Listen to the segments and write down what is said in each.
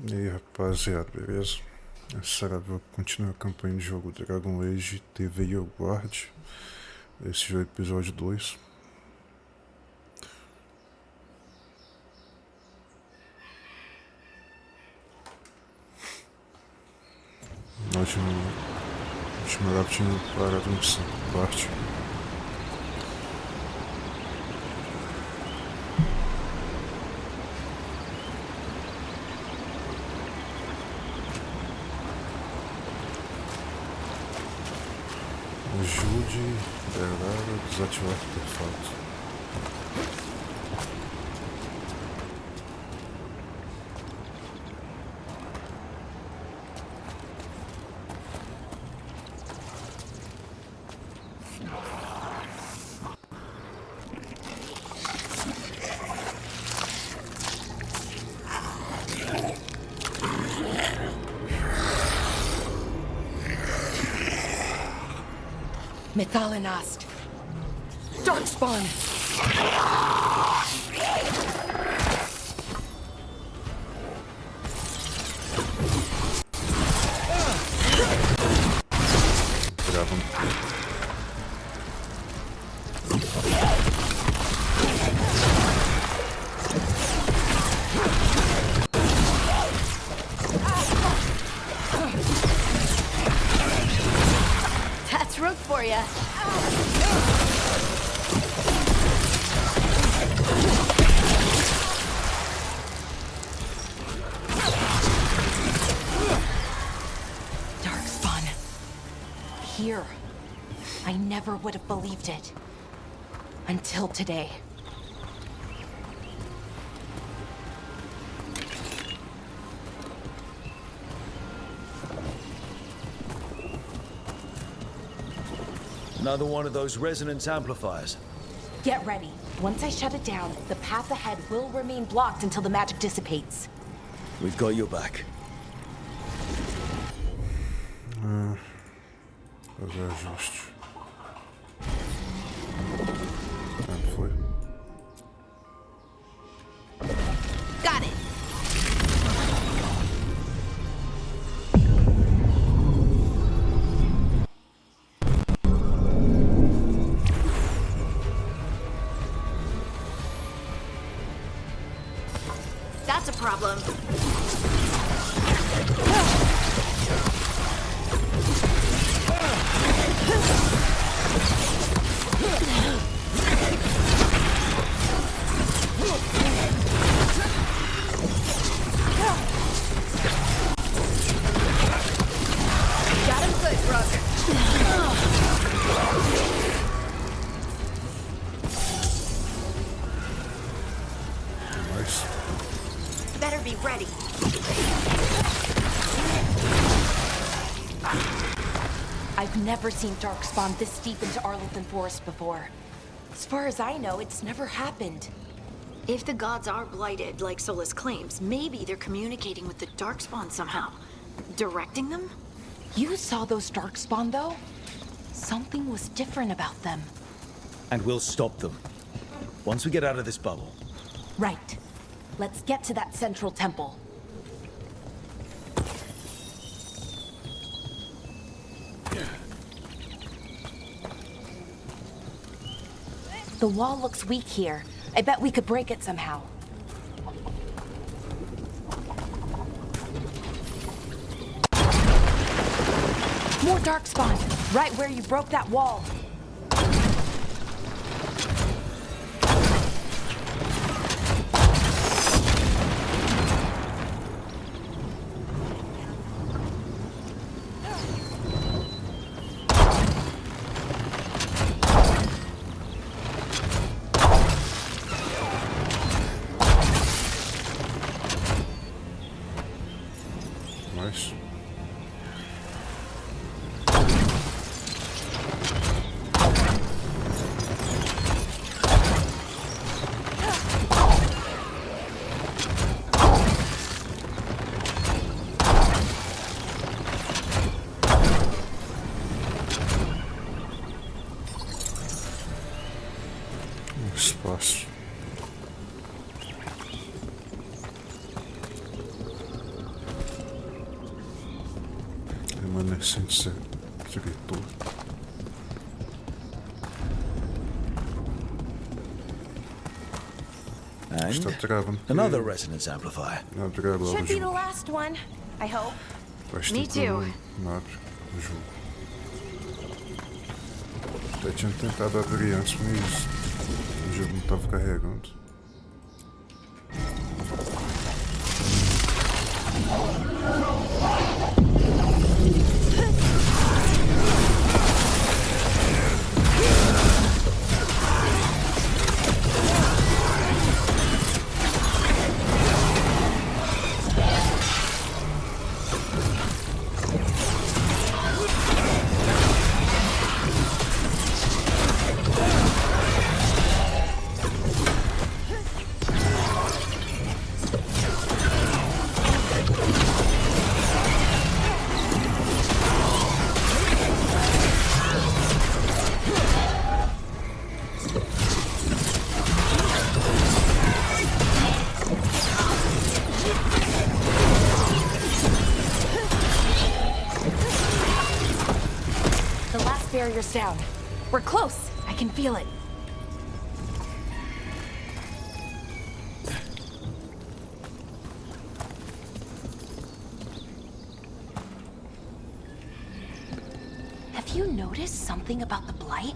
E aí rapaziada, beleza? Essa continua a campanha de jogo Dragon Age The Veilguard. Esse já é o episódio 2. Na última live tinha parado nessa parte. Ajude a desativar o artefato. Methalinast. Darkspawn. That's rook for ya. Darkspawn. Here. I never would have believed it. Until today. Another one of those resonance amplifiers. Get ready. Once I shut it down, the path ahead will remain blocked until the magic dissipates. We've got your back. Fazer ajuste. Não foi. Got it. That's a problem. Got him good, brother. Nice. Better be ready. I've never seen Darkspawn this deep into Arlington Forest before. As far as I know, it's never happened. If the gods are blighted, like Solus claims, maybe they're communicating with the Darkspawn somehow. Directing them? You saw those Darkspawn, though? Something was different about them. And we'll stop them. Once we get out of this bubble. Right. Let's get to that central temple. The wall looks weak here. I bet we could break it somehow. More Darkspawn, right where you broke that wall. Nice. Espaço. adolescente escritor. Está And travando. another resonance amplifier. Abre agora Should o be the jogo. last one, I hope. Faz Me tempo que eu too. não abro o jogo. Até tinha tentado abrir antes, mas o jogo não estava carregando. Barrier's down. We're close. I can feel it. Have you noticed something about the blight?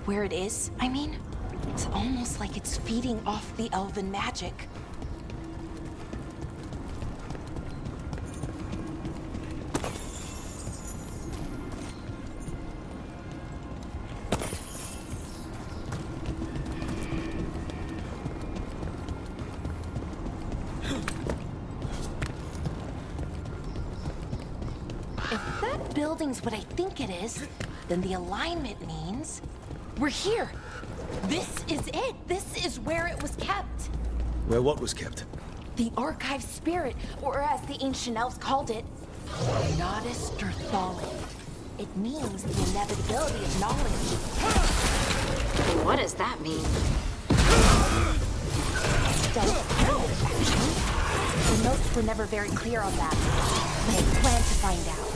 Where it is, I mean? It's almost like it's feeding off the elven magic. If that building's what I think it is, then the alignment means we're here. This is it. This is where it was kept. Where what was kept? The archive spirit, or as the ancient elves called it, Nodus Derthali. It means the inevitability of knowledge. What does that mean? Don't know, actually. The notes were never very clear on that, but I plan to find out.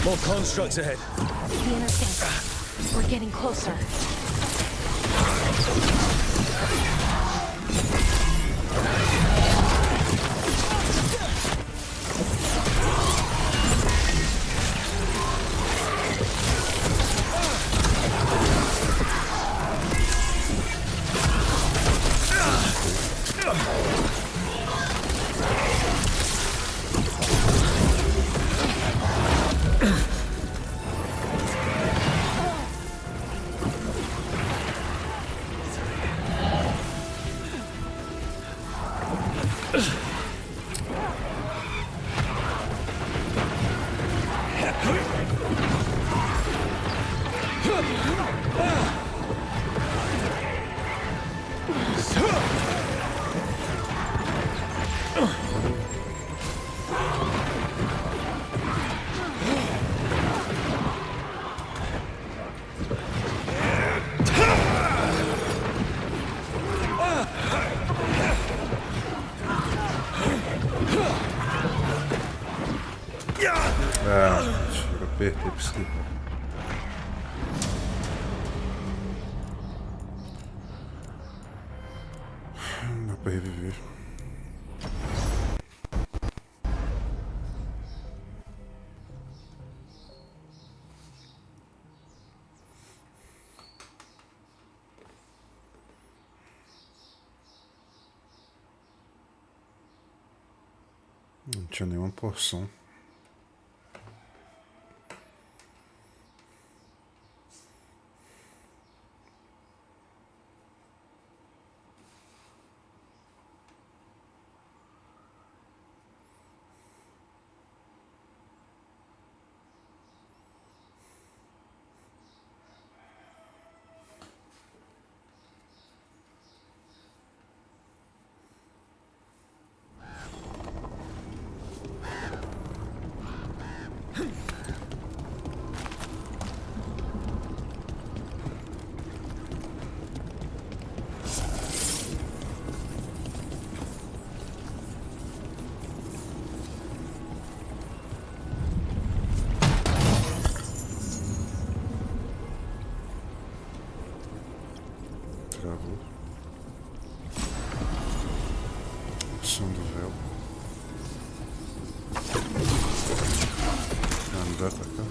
More constructs ahead. The inner sanctum. We're getting closer. Chega, apertei pra esquerda. Não dá pra reviver. Não tinha nenhuma porção. vai pra cá.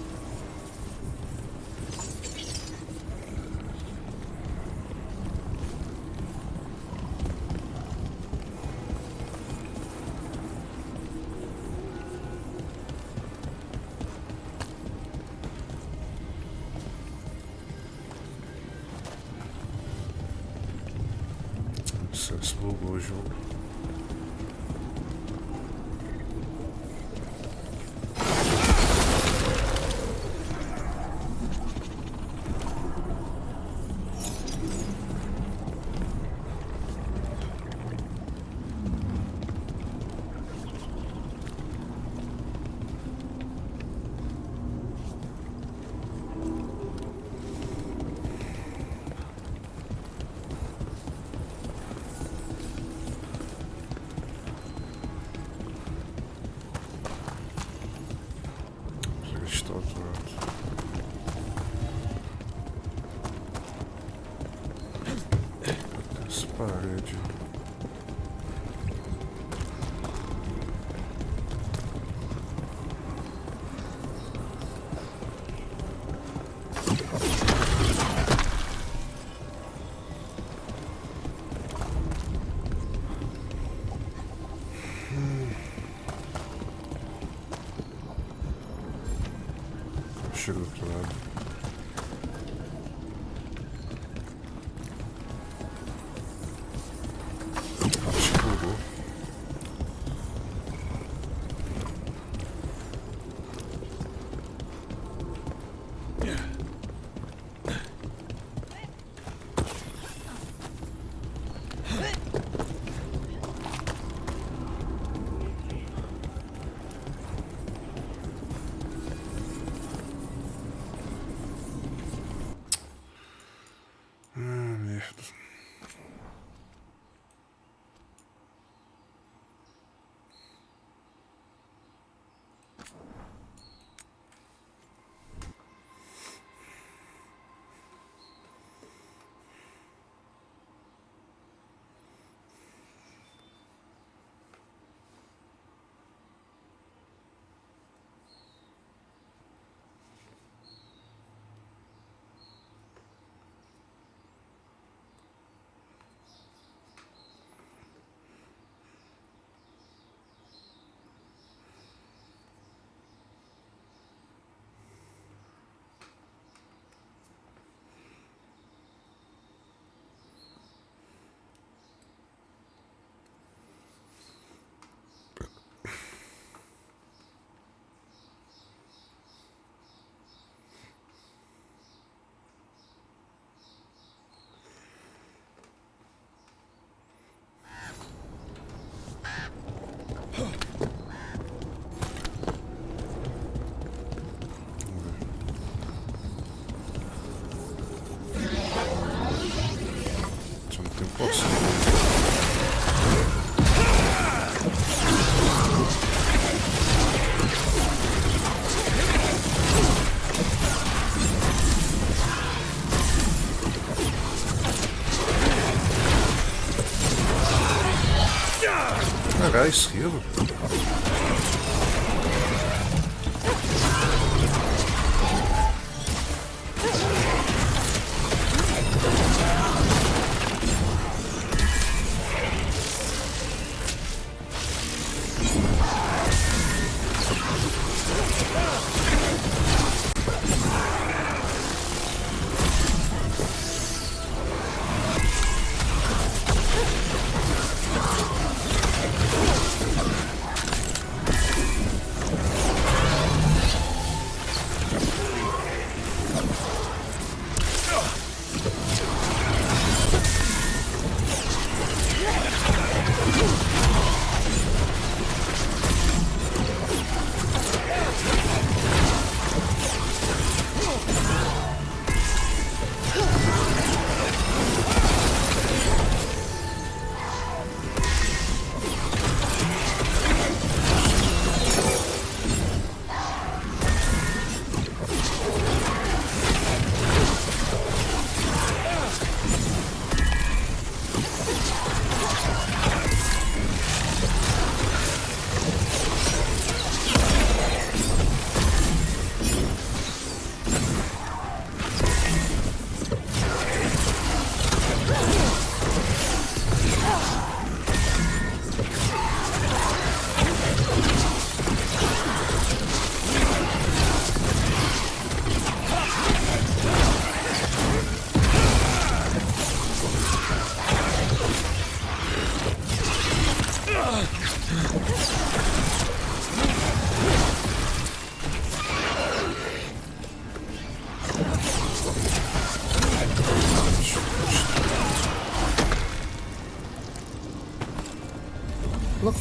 Isso bugou o jogo. Está outro lado. Essa parede. Chega do outro lado. Acho que bugou.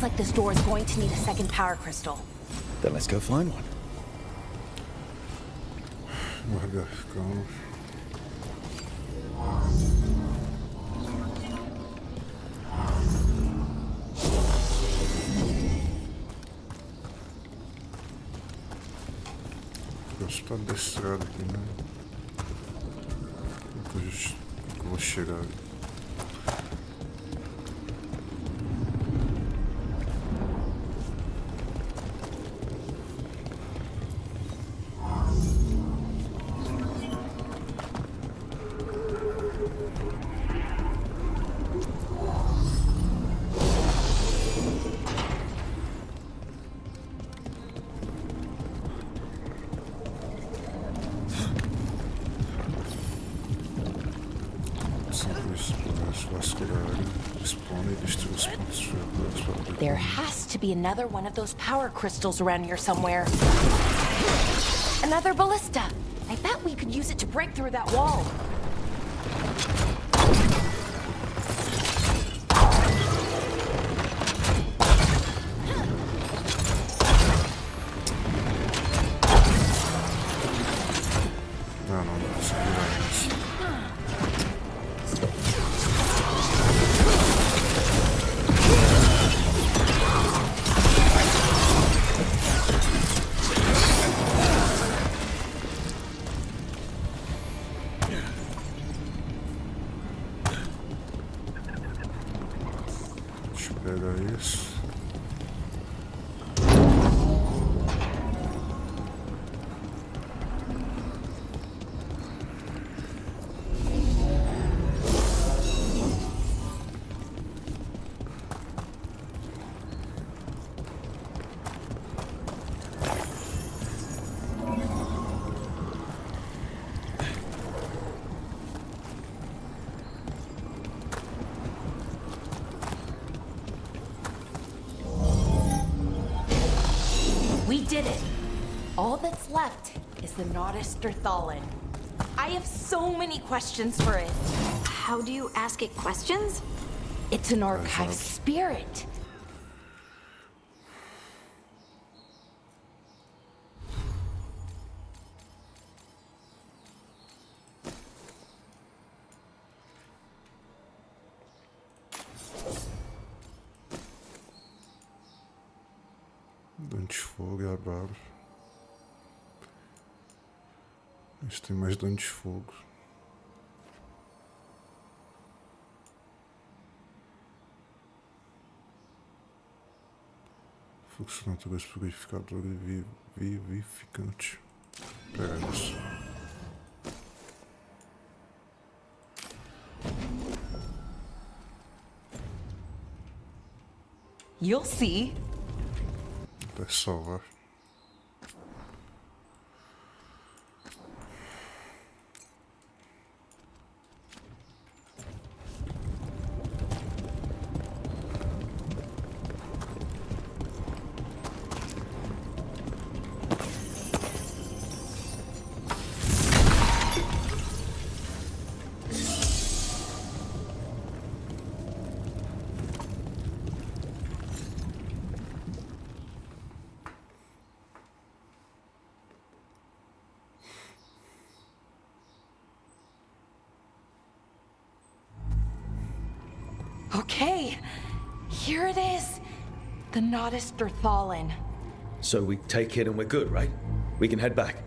Looks like this door is going to need a second power crystal. Then let's go find one. Guarda, calma. Gosto tá adestrado aqui, né? Eu vou chegar ali. There has to be another one of those power crystals around here somewhere. Another ballista. I bet we could use it to break through that wall. Pega isso. We did it. All that's left is the Thallen. I have so many questions for it. How do you ask it questions? It's an archive spirit. Dano de fogo e abalo. A gente tem mais dano de fogo. Fluxo natural purificador e vivificante. Pega isso. You'll see. Até salvar. Okay, here it is. The Thallen. So we take it and we're good, right? We can head back.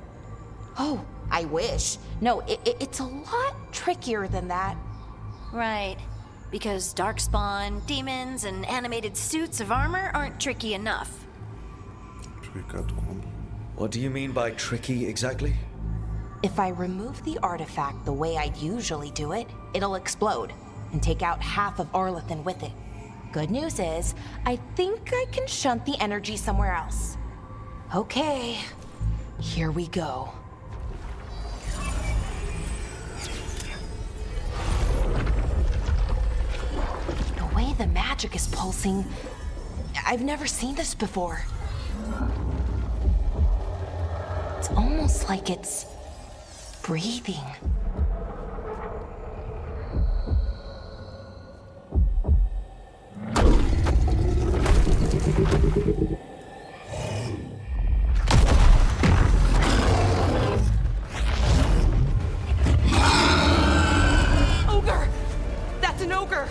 Oh, I wish. No, it's a lot trickier than that. Right. Because darkspawn, demons, and animated suits of armor aren't tricky enough. What do you mean by tricky exactly? If I remove the artifact the way I usually do it, it'll explode and take out half of Arlethan with it. Good news is, I think I can shunt the energy somewhere else. Okay, here we go. The way the magic is pulsing, I've never seen this before. It's almost like it's breathing. Ogre! That's an ogre!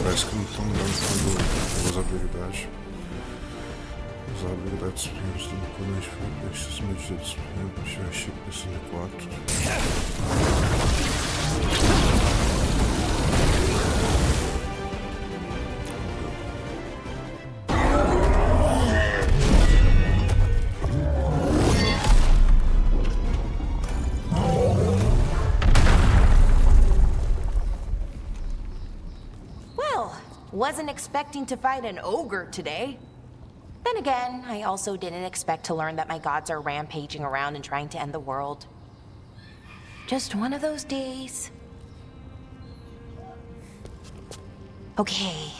Parece que não estão dando quando usa habilidade. Usar a habilidade dos primeiros do oponente foi esses medidas dos primeiros. Já achei que precisa de 4. Wasn't expecting to fight an ogre today. Then again, I also didn't expect to learn that my gods are rampaging around and trying to end the world. Just one of those days. Okay.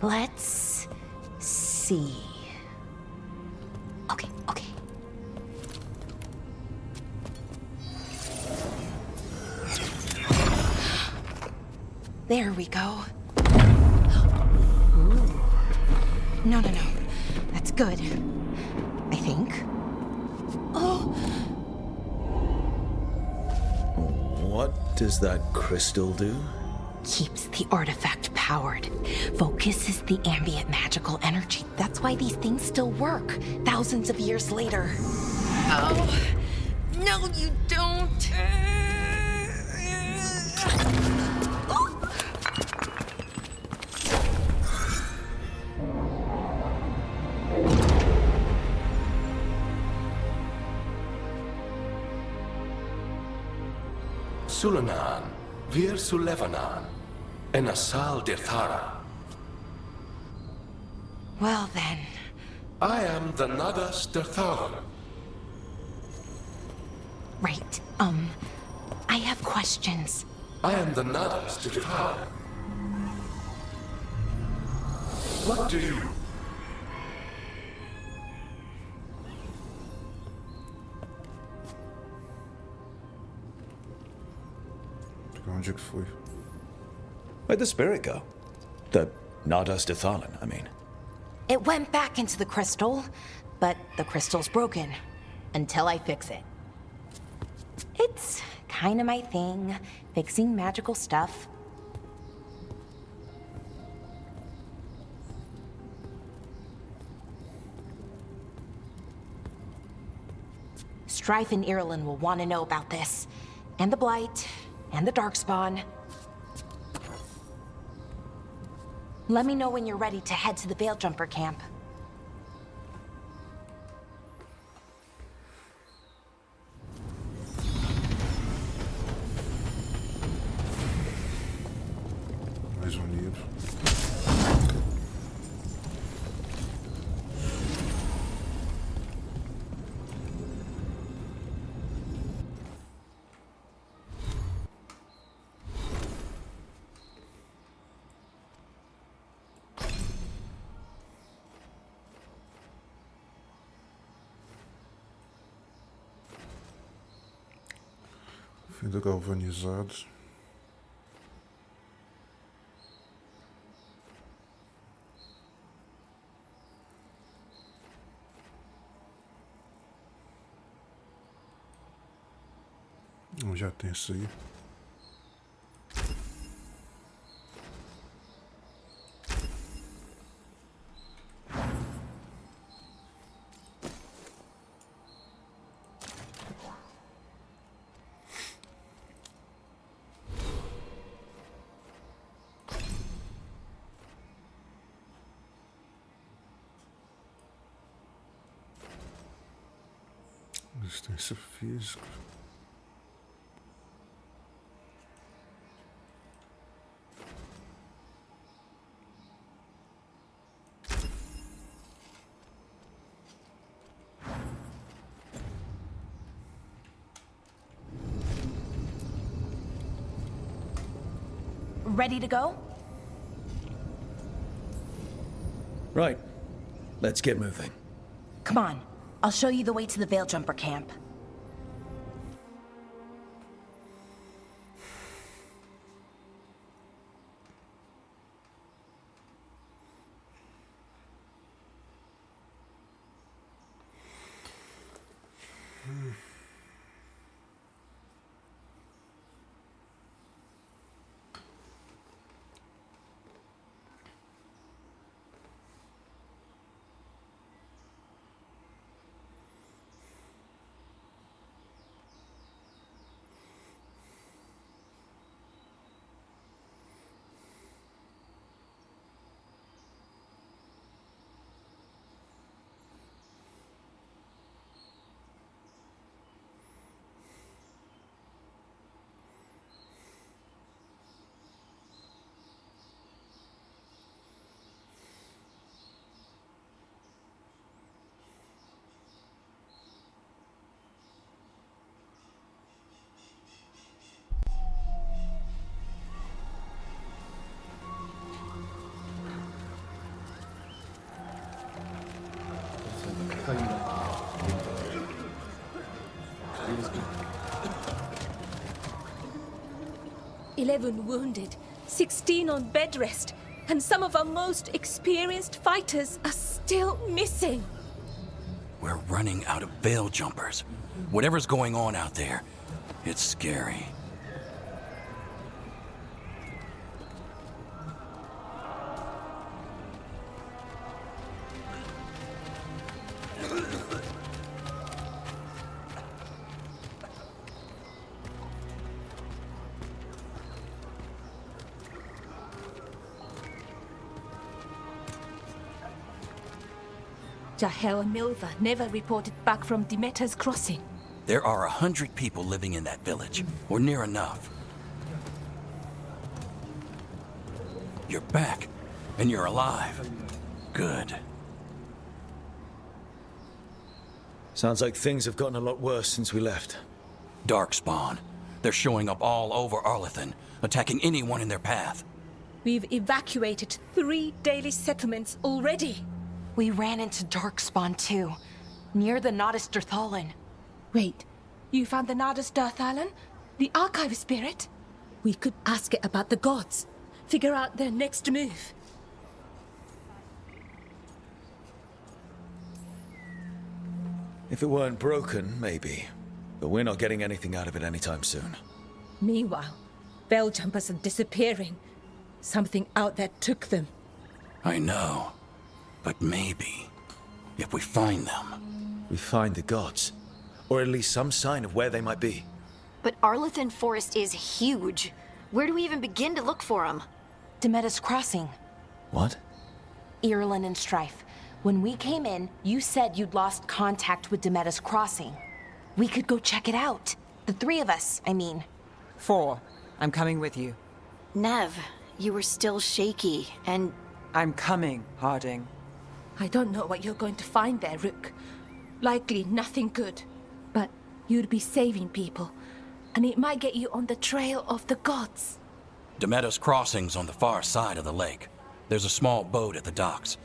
Let's see. Okay. There we go. Ooh. No. That's good. I think. Oh! What does that crystal do? Keeps the artifact powered. Focuses the ambient magical energy. That's why these things still work, thousands of years later. Oh! No, you don't! Sulanan, Vir Sulevanan, and Asal Dirthara. Well then. I am the Nadas Dirthara. Right, I have questions. I am the Nadas Dirthara. What do you? Onde é que foi? Where'd the spirit go? The Nadas Dithalan, I mean. It went back into the crystal, but the crystal's broken. Until I fix it. It's kind of my thing, fixing magical stuff. Strife and Irulan will want to know about this. And the Blight, and the Darkspawn. Let me know when you're ready to head to the Veil Jumper camp. Mais livro. Vidro galvanizado. Já tem isso aí. Resistência física. Ready to go? Right. Let's get moving. Come on. I'll show you the way to the Veil Jumper camp. "11 wounded, 16 on bed rest, and some of our most experienced fighters are still missing." We're running out of veil jumpers. Whatever's going on out there, it's scary. Jahel and Milva never reported back from Demeter's crossing. There are 100 people living in that village, or near enough. You're back, and you're alive. Good. Sounds like things have gotten a lot worse since we left. Darkspawn. They're showing up all over Arlethan, attacking anyone in their path. We've evacuated 3 daily settlements already. We ran into Darkspawn too, near the Nodus Dirthalan. Wait, you found the Nodus Dirthalan? The archive spirit? We could ask it about the gods. Figure out their next move. If it weren't broken, maybe. But we're not getting anything out of it anytime soon. Meanwhile, veil jumpers are disappearing. Something out there took them. I know. But maybe, if we find them... We find the gods. Or at least some sign of where they might be. But Arlethan Forest is huge. Where do we even begin to look for them? Demeter's Crossing. What? Irulan and Strife. When we came in, you said you'd lost contact with Demeter's Crossing. We could go check it out. The 3 of us, I mean. 4. I'm coming with you. Nev, you were still shaky, and... I'm coming, Harding. I don't know what you're going to find there, Rook. Likely nothing good. But you'd be saving people, and it might get you on the trail of the gods. Demeter's Crossing's on the far side of the lake. There's a small boat at the docks.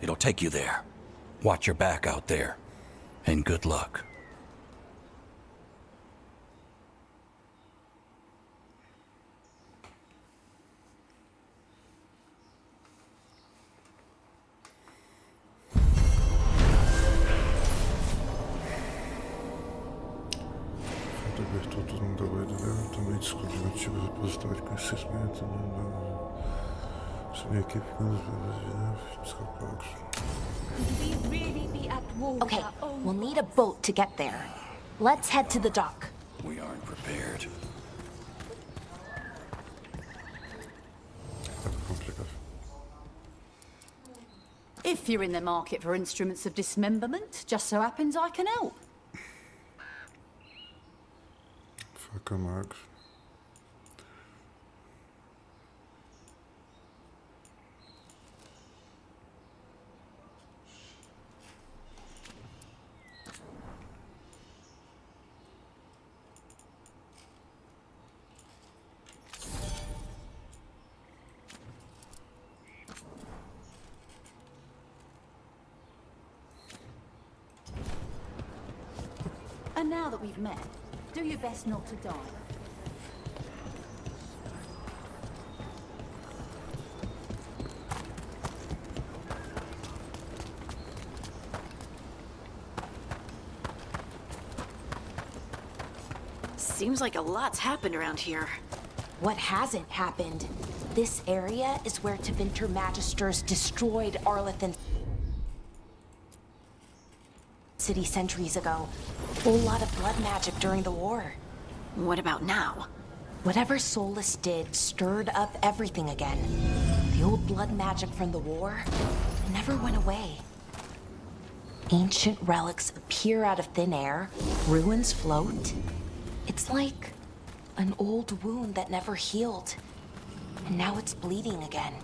It'll take you there. Watch your back out there. And good luck. ambiente exclusivo tipo de repositório de conhecimento. Sua equipe ficando descalcados. Could we really be at war with Okay, our own we'll need a boat to get there. Let's head to the dock. We aren't prepared. Complicado. If you're in the market for instruments of dismemberment, just so happens I can help. Faca Max. And now that we've met, do your best not to die. Seems like a lot's happened around here. What hasn't happened? This area is where Tevinter Magisters destroyed Arlethan City centuries ago. Whole lot of blood magic during the war. What about now? Whatever Solus did stirred up everything again. The old blood magic from the war never went away. Ancient relics appear out of thin air, ruins float. It's like an old wound that never healed, and now it's bleeding again.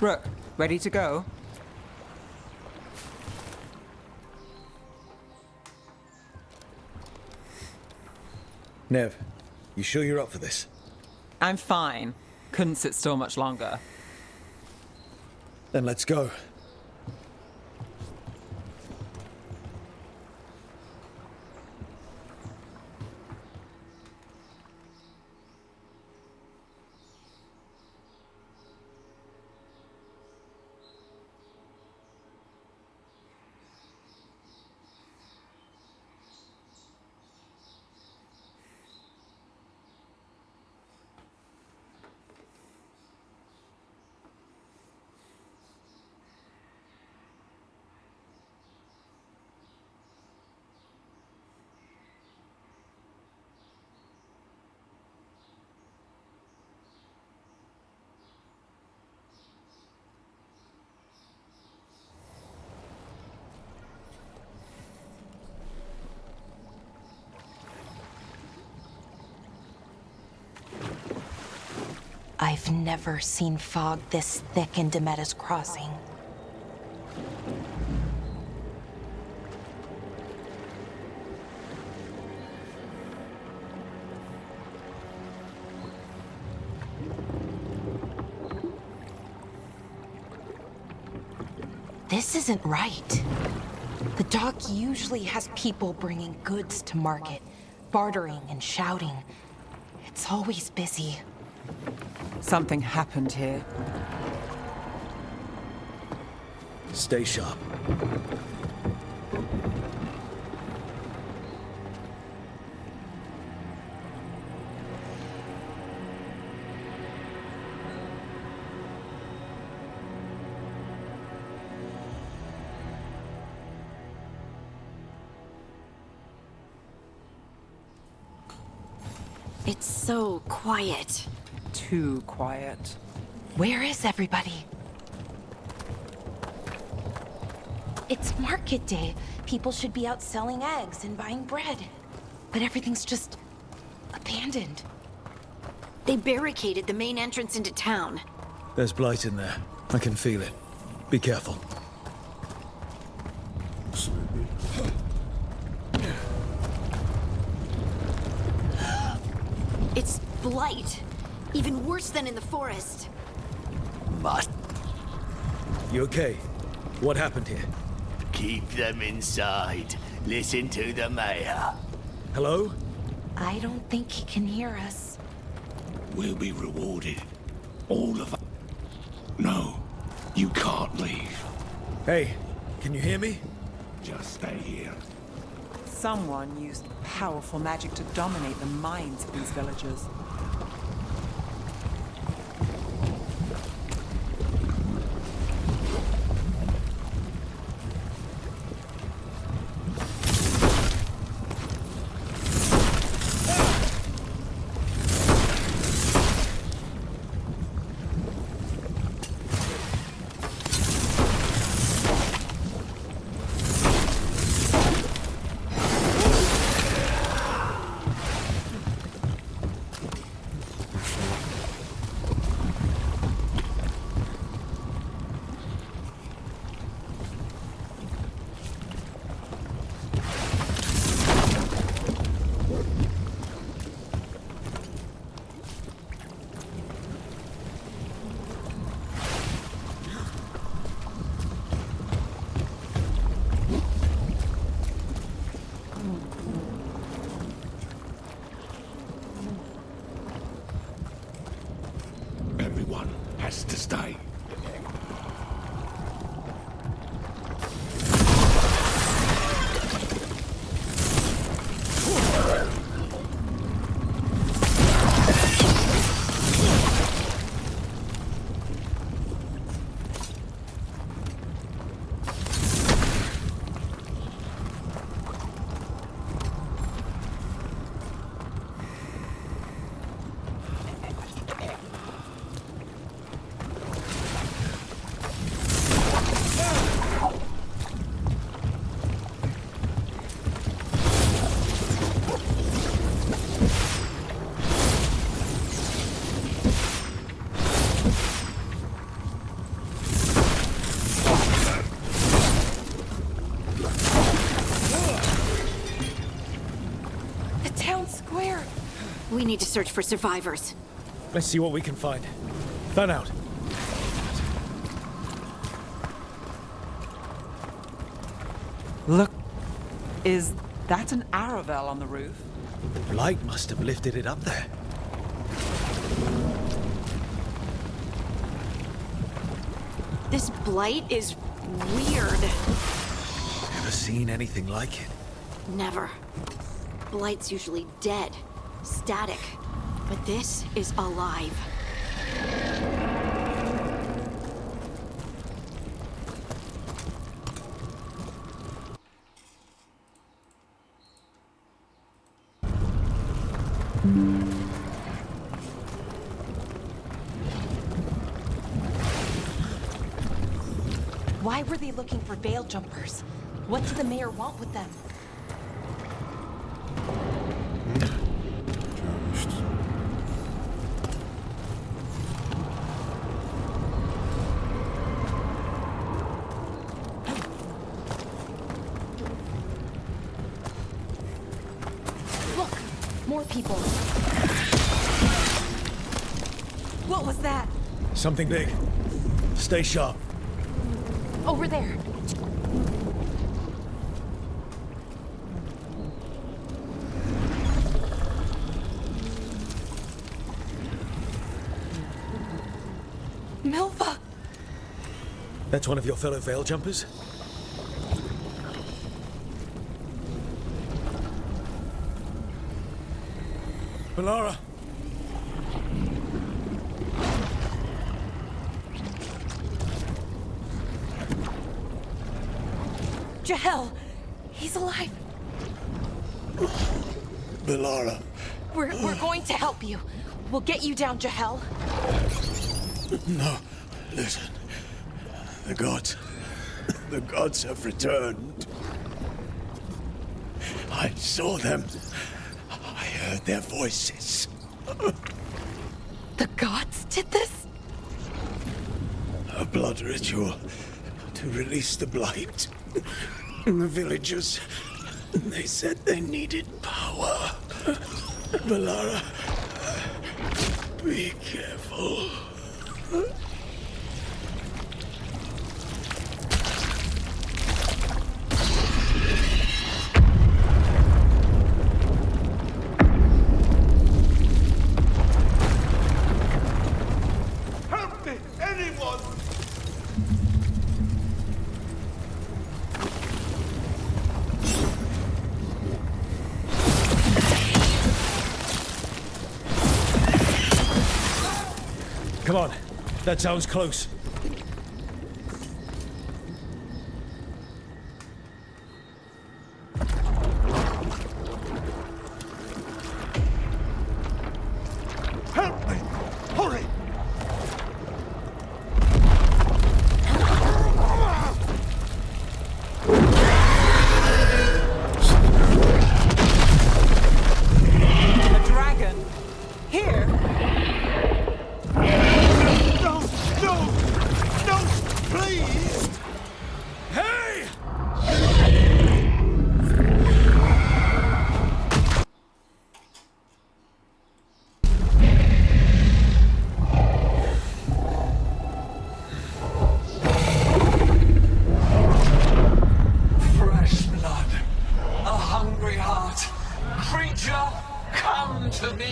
Rook, ready to go? Nev, you sure you're up for this? I'm fine. Couldn't sit still much longer. Then let's go. I've never seen fog this thick in Demetta's Crossing. This isn't right. The dock usually has people bringing goods to market, bartering and shouting. It's always busy. Something happened here. Stay sharp. It's so quiet. Too quiet. Where is everybody? It's market day. People should be out selling eggs and buying bread. But everything's just abandoned. They barricaded the main entrance into town. There's blight in there. I can feel it. Be careful. It's blight. Even worse than in the forest. Must. You okay? What happened here? Keep them inside. Listen to the mayor. Hello? I don't think he can hear us. We'll be rewarded. All of us. No, you can't leave. Hey, can you hear me? Just stay here. Someone used powerful magic to dominate the minds of these villagers. Everyone has to stay. We need to search for survivors. Let's see what we can find. Fan out. Look, is that an Aravel on the roof? The blight must have lifted it up there. This blight is weird. Never seen anything like it. Never. Blight's usually dead, static, but this is alive. Why were they looking for veil jumpers? What did the mayor want with them? Look, more people. What was that? Something big. Stay sharp. Over there. Milva! That's one of your fellow veil jumpers? Melara! Jahel! He's alive! Melara. We're going to help you. We'll get you down, Jahel. No, listen. The gods have returned. I saw them. I heard their voices. The gods did this? A blood ritual to release the blight. The villagers, they said they needed power. Melara, Be careful. Help me, anyone! Come on, that sounds close. Help me! Hurry! A dragon? Here? No! No! No! Please! Hey! Fresh blood. A hungry heart. Creature, come to me.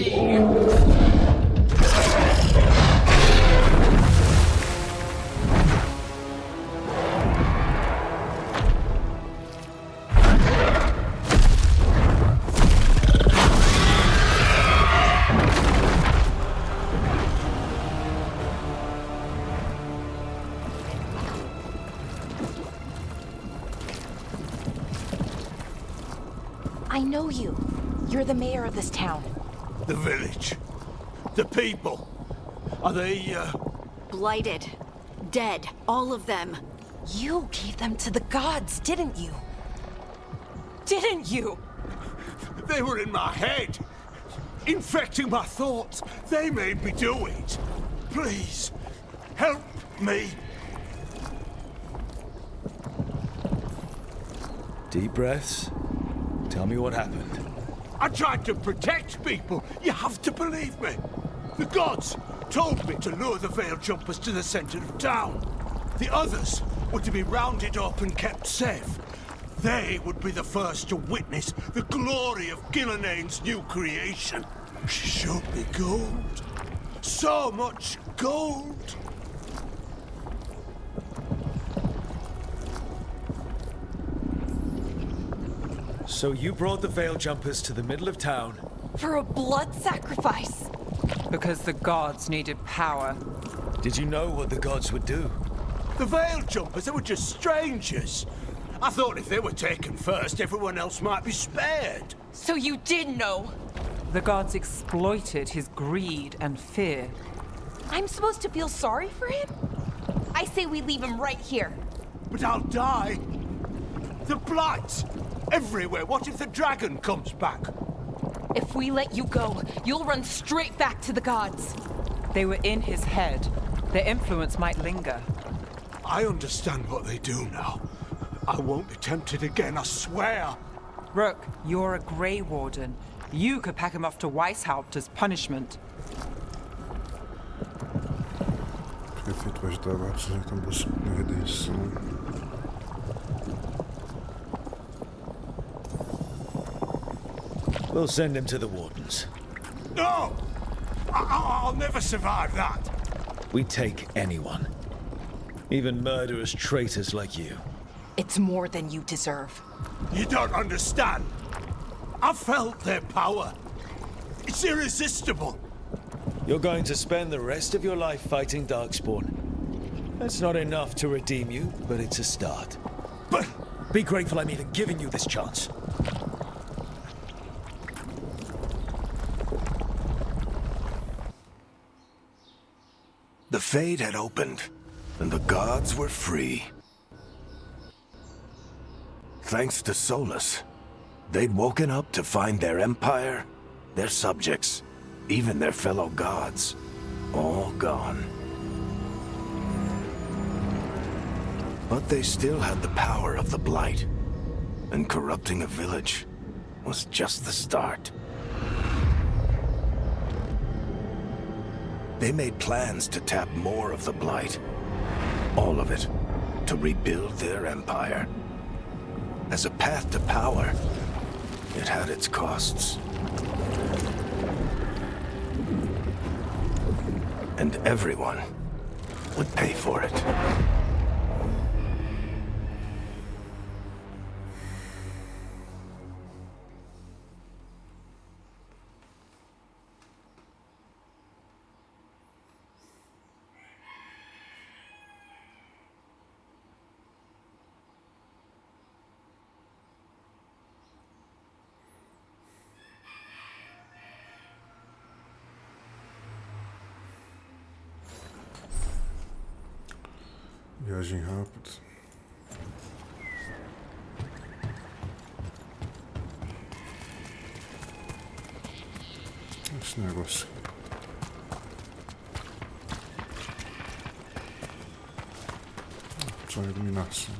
I know you. You're the mayor of this town. The village. The people. Are they, Blighted. Dead. All of them. You gave them to the gods, didn't you? Didn't you? They were in my head. Infecting my thoughts. They made me do it. Please, help me. Deep breaths. Tell me what happened. I tried to protect people. You have to believe me. The gods told me to lure the veil jumpers to the center of town. The others were to be rounded up and kept safe. They would be the first to witness the glory of Gillenane's new creation. She showed me gold. So much gold. So you brought the veil jumpers to the middle of town. For a blood sacrifice. Because the gods needed power. Did you know what the gods would do? The veil jumpers, they were just strangers. I thought if they were taken first, everyone else might be spared. So you did know. The gods exploited his greed and fear. I'm supposed to feel sorry for him? I say we leave him right here. But I'll die. The blight! Everywhere. What if the dragon comes back? If we let you go, you'll run straight back to the gods. They were in his head. Their influence might linger. I understand what they do now. I won't be tempted again, I swear. Rook, you're a Grey Warden. You could pack him off to Weishaupt as punishment. Prefeito vai ajudar lá para fazer uma redenção. We'll send him to the wardens. No! I'll never survive that. We take anyone. Even murderous traitors like you. It's more than you deserve. You don't understand. I felt their power. It's irresistible. You're going to spend the rest of your life fighting Darkspawn. That's not enough to redeem you, but it's a start. But be grateful I'm even giving you this chance. the Fade had opened, and the gods were free. Thanks to Solus, they'd woken up to find their empire, their subjects, even their fellow gods, all gone. But they still had the power of the Blight, and corrupting a village was just the start. They made plans to tap more of the Blight. All of it. To rebuild their empire. As a path to power, it had its costs. And everyone would pay for it. Viagem rápida. Esse negócio. Só iluminação.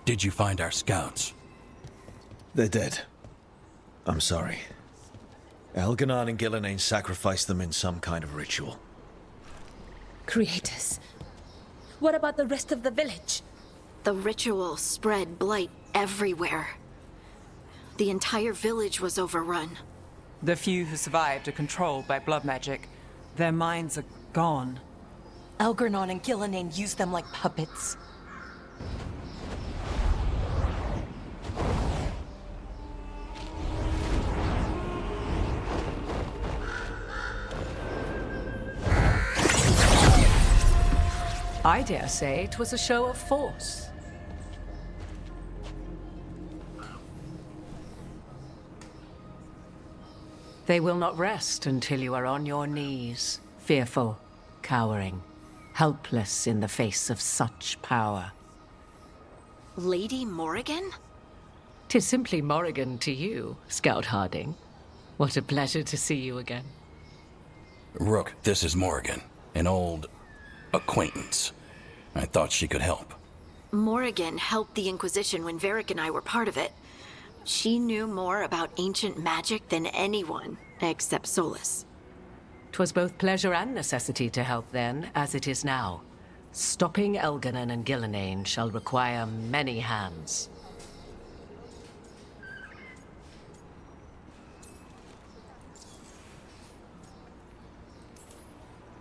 Did you find our scouts? They're dead. I'm sorry. Elganon and Gillenane sacrificed them in some kind of ritual. Creators. What about the rest of the village? The ritual spread blight everywhere. The entire village was overrun. The few who survived are controlled by blood magic. Their minds are gone. Elganon and Gillenane used them like puppets. I dare say it was a show of force. They will not rest until you are on your knees, fearful, cowering, helpless in the face of such power. Lady Morrigan? 'Tis simply Morrigan to you, Scout Harding. What a pleasure to see you again. Rook, this is Morrigan, an old acquaintance. I thought she could help. Morrigan helped the Inquisition when Varric and I were part of it. She knew more about ancient magic than anyone, except Solus. 'Twas both pleasure and necessity to help then, as it is now. Stopping Elganon and Gillenane shall require many hands.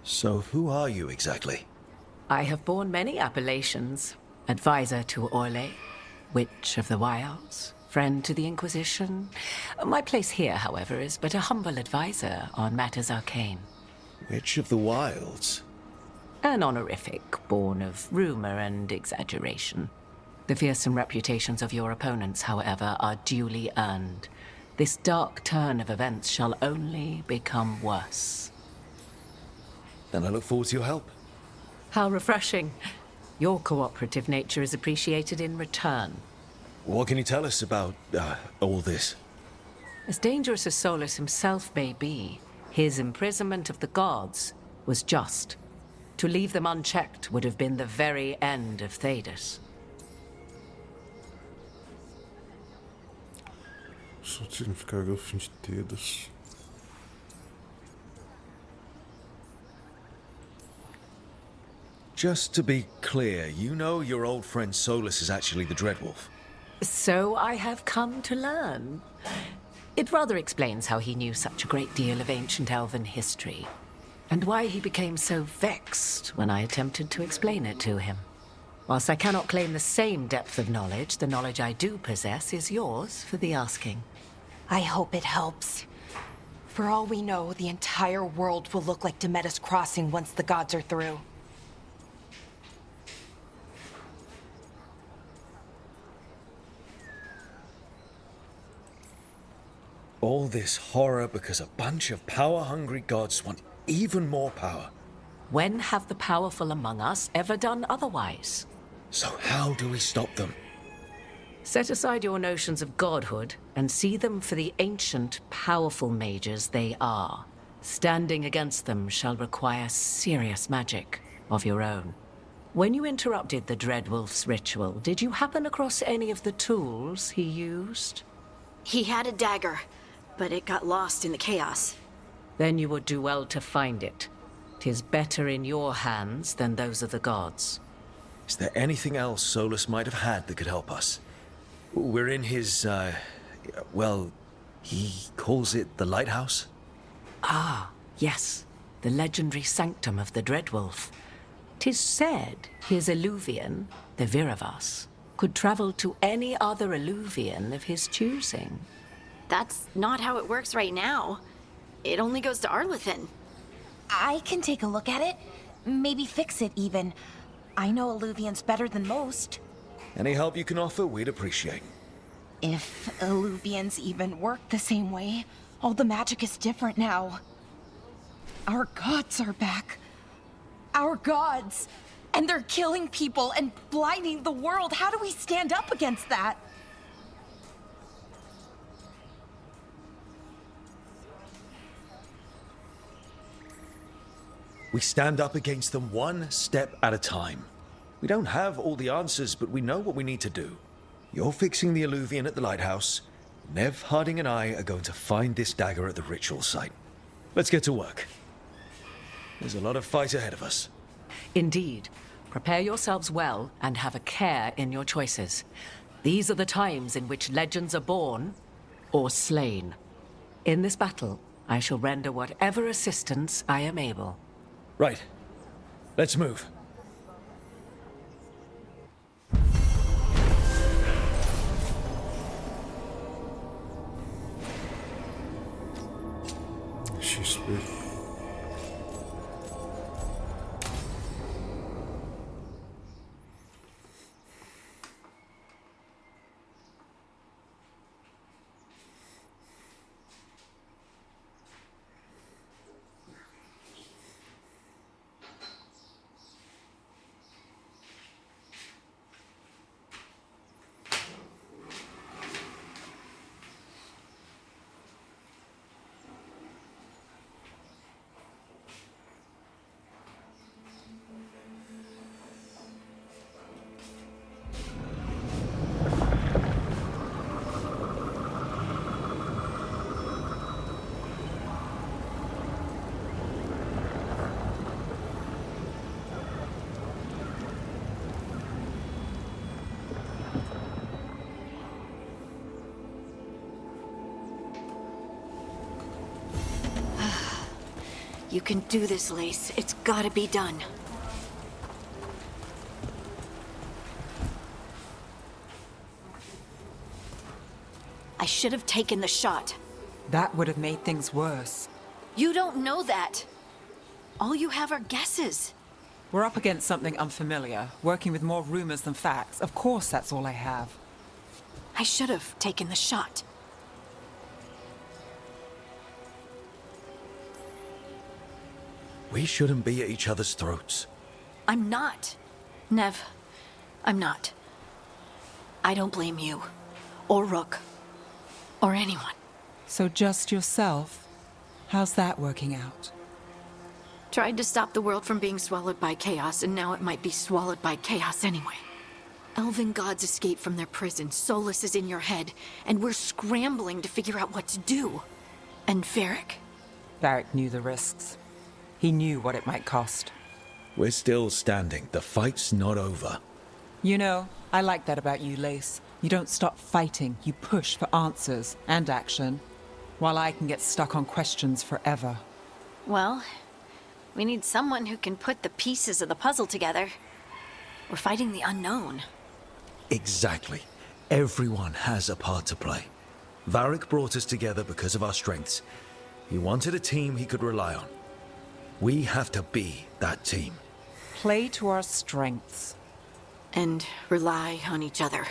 So who are you exactly? I have borne many appellations. Advisor to Orlais, Witch of the Wilds, friend to the Inquisition. My place here, however, is but a humble advisor on matters arcane. Witch of the Wilds? An honorific born of rumor and exaggeration. The fearsome reputations of your opponents, however, are duly earned. This dark turn of events shall only become worse. Then I look forward to your help. How refreshing. Your cooperative nature is appreciated in return. What can you tell us about, all this? As dangerous as Solus himself may be, his imprisonment of the gods was just. To leave them unchecked would have been the very end of Thedas. Só significaria o fim de Thedas. Just to be clear, you know your old friend Solus is actually the Dreadwolf? So I have come to learn. It rather explains how he knew such a great deal of ancient elven history, and why he became so vexed when I attempted to explain it to him. Whilst I cannot claim the same depth of knowledge, the knowledge I do possess is yours for the asking. I hope it helps. For all we know, the entire world will look like Demeter's Crossing once the gods are through. All this horror because a bunch of power-hungry gods want even more power. When have the powerful among us ever done otherwise? So how do we stop them? Set aside your notions of godhood and see them for the ancient, powerful mages they are. Standing against them shall require serious magic of your own. When you interrupted the Dreadwolf's ritual, did you happen across any of the tools he used? He had a dagger, but it got lost in the chaos. Then you would do well to find it. 'Tis better in your hands than those of the gods. Is there anything else Solus might have had that could help us? We're in his, well, he calls it the lighthouse? Ah, yes. The legendary sanctum of the Dreadwolf. 'Tis said his Illuvian, the Viravas, could travel to any other Illuvian of his choosing. That's not how it works right now. It only goes to Arlethan. I can take a look at it. Maybe fix it, even. I know Illuvians better than most. Any help you can offer, we'd appreciate. If Illuvians even work the same way, all the magic is different now. Our gods are back. Our gods! And they're killing people and blinding the world. How do we stand up against that? We stand up against them one step at a time. We don't have all the answers, but we know what we need to do. You're fixing the Illuvian at the lighthouse. Nev, Harding, and I are going to find this dagger at the ritual site. Let's get to work. There's a lot of fight ahead of us. Indeed. Prepare yourselves well and have a care in your choices. These are the times in which legends are born or slain. In this battle, I shall render whatever assistance I am able. Right. Let's move. She's big. You can do this, Lace. It's gotta be done. I should have taken the shot. That would have made things worse. You don't know that. All you have are guesses. We're up against something unfamiliar, working with more rumors than facts. Of course, that's all I have. I should have taken the shot. We shouldn't be at each other's throats. I'm not. Nev, I'm not. I don't blame you, or Rook, or anyone. So just yourself? How's that working out? Tried to stop the world from being swallowed by chaos, and now it might be swallowed by chaos anyway. Elven gods escape from their prison, Solus is in your head, and we're scrambling to figure out what to do. And Varric? Varric knew the risks. He knew what it might cost. We're still standing. The fight's not over. You know, I like that about you, Lace. You don't stop fighting. You push for answers and action, while I can get stuck on questions forever. Well, we need someone who can put the pieces of the puzzle together. We're fighting the unknown. Exactly. Everyone has a part to play. Varric brought us together because of our strengths. He wanted a team he could rely on. We have to be that team. Play to our strengths. And rely on each other.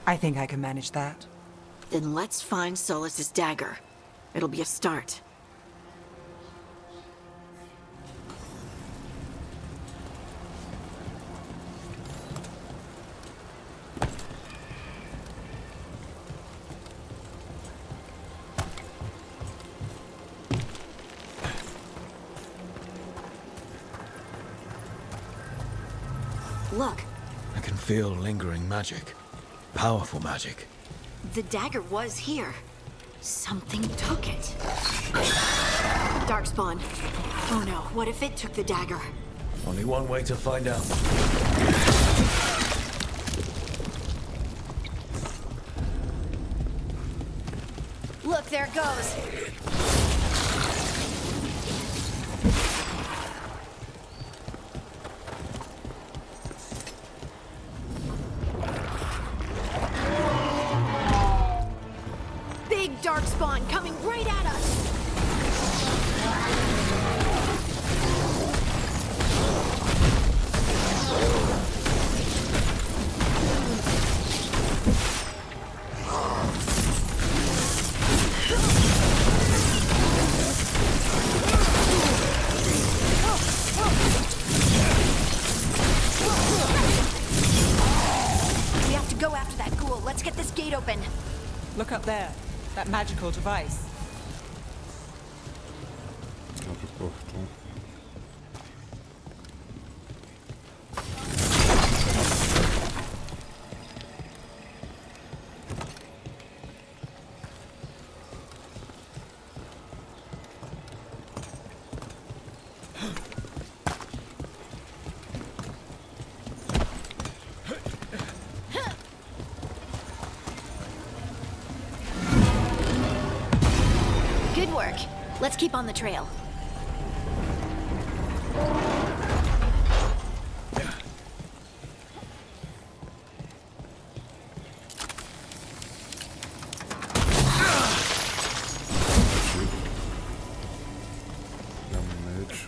I think I can manage that. Then let's find Solus's dagger. It'll be a start. Look. I can feel lingering magic. Powerful magic. The dagger was here. Something took it. Darkspawn. Oh no, what if it took the dagger? Only one way to find out. Look, there it goes. Big Darkspawn coming right at us. We have to go after that ghoul. Let's get this gate open. Look up there. That magical device. Abre o portão. Good work. Let's keep on the trail. Damage.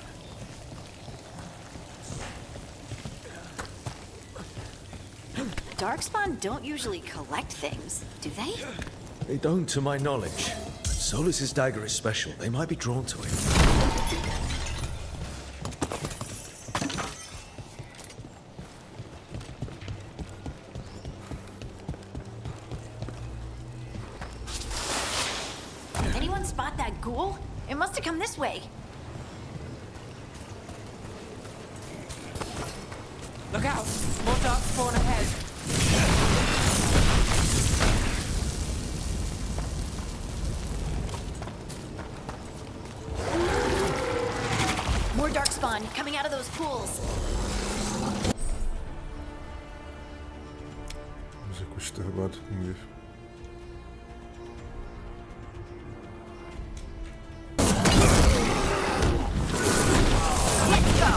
Darkspawn don't usually collect things, do they? They don't, to my knowledge. Solus's dagger is special. They might be drawn to it. Anyone spot that ghoul? It must have come this way. Look out! More darkspawn ahead. More Darkspawn coming out of those pools. Mas é consternado comigo. Let's go!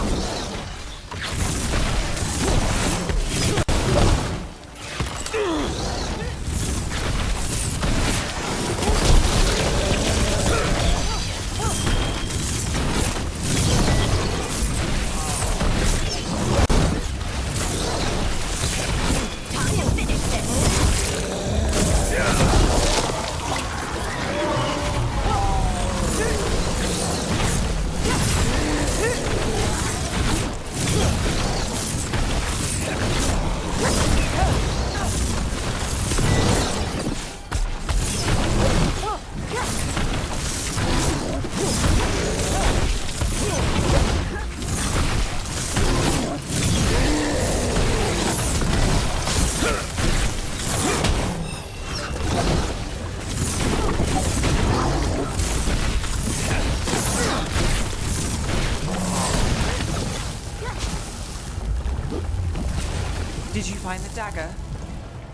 Did you find the dagger?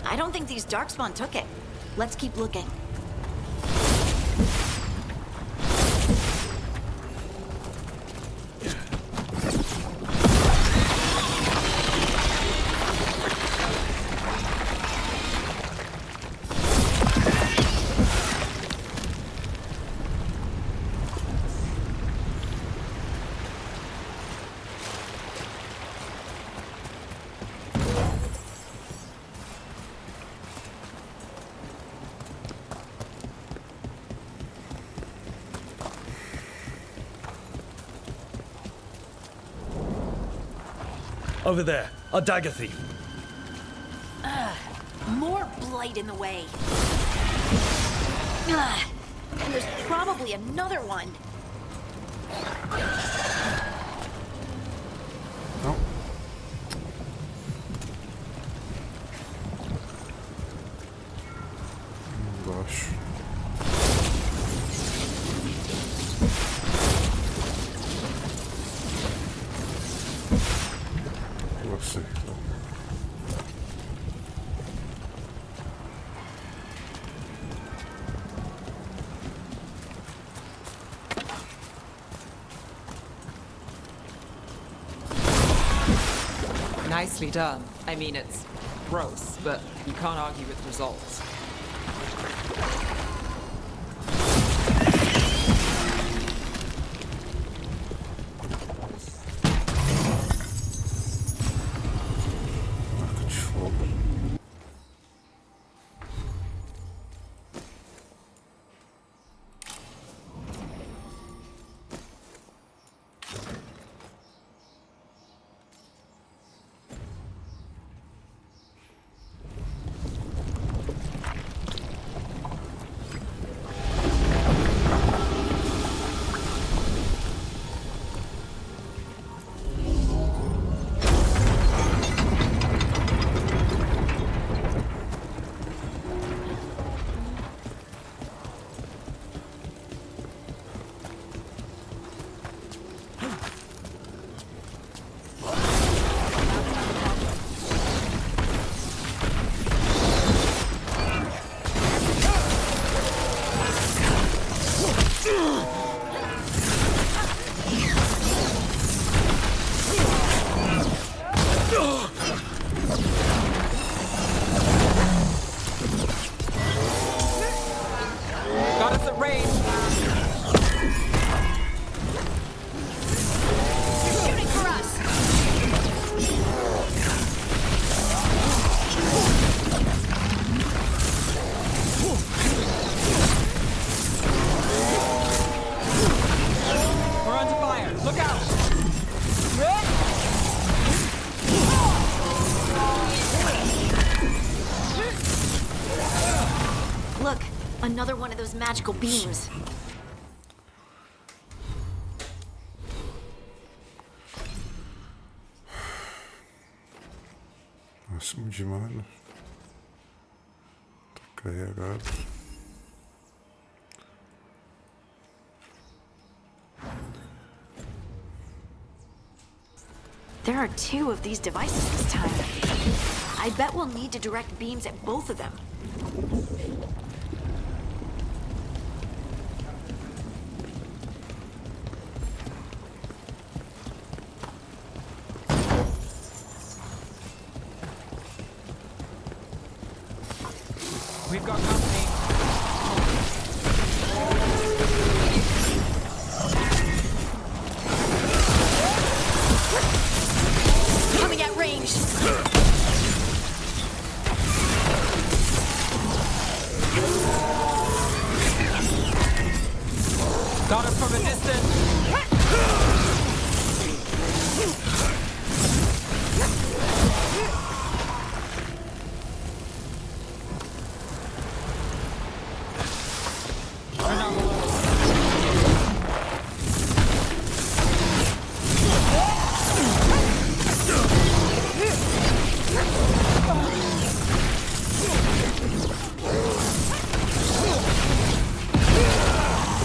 I don't think these Darkspawn took it. Let's keep looking. Over there, a dagger thief. More blight in the way. And there's probably another one. No. Embaixo. Você, então. Nicely done. I mean, it's gross, but you can't argue with results. Marca de fogo. Got us at range. You're shooting for us. We're under fire. Look out! Look, another one of those magical beams. Máximo de mana. Tá carregado. There are two of these devices this time. I bet we'll need to direct beams at both of them. We've got company. Coming at range. Got him from a distance.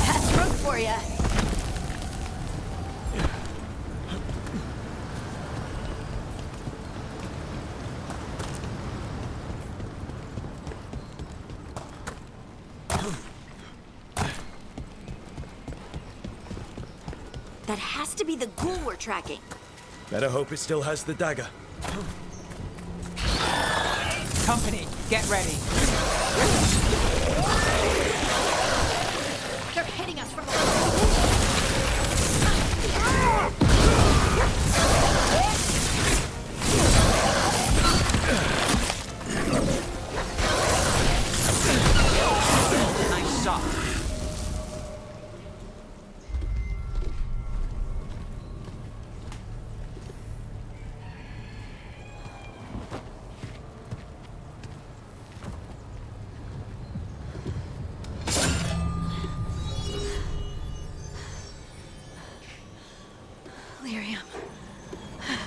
That's rook for ya. That has to be the ghoul we're tracking. Better hope it still has the dagger. Company, get ready. They're hitting us from Nice shot.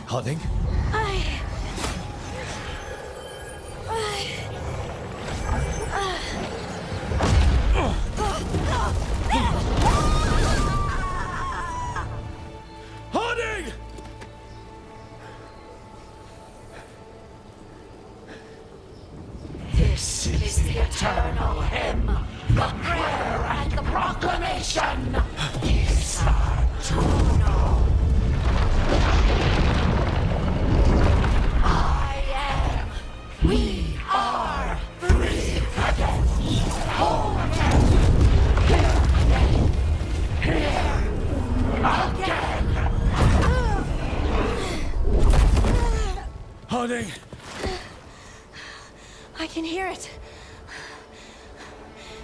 Harding? Harding! This is the eternal hymn, the prayer and the proclamation. Is to know. I am. We are free again. Whole again. Here again. Harding! I can hear it.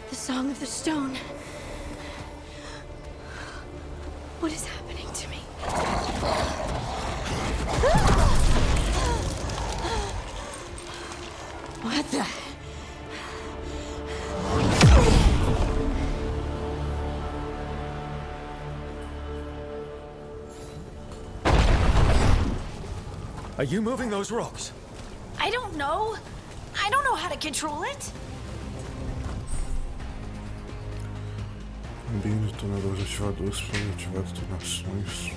The song of the stone. What is happening to me? What the? Are you moving those rocks? I don't know. I don't know how to control it. Combine detonadores ativadores para ativar detonações.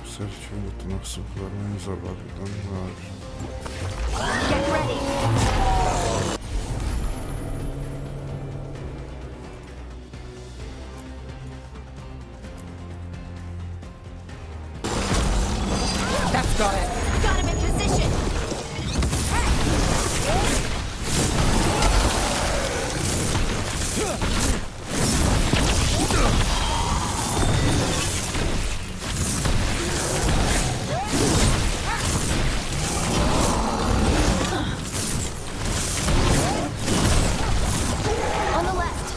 Processo de detonação para isolar o dano na área. Get ready. That's got it. Got him in position. On the left.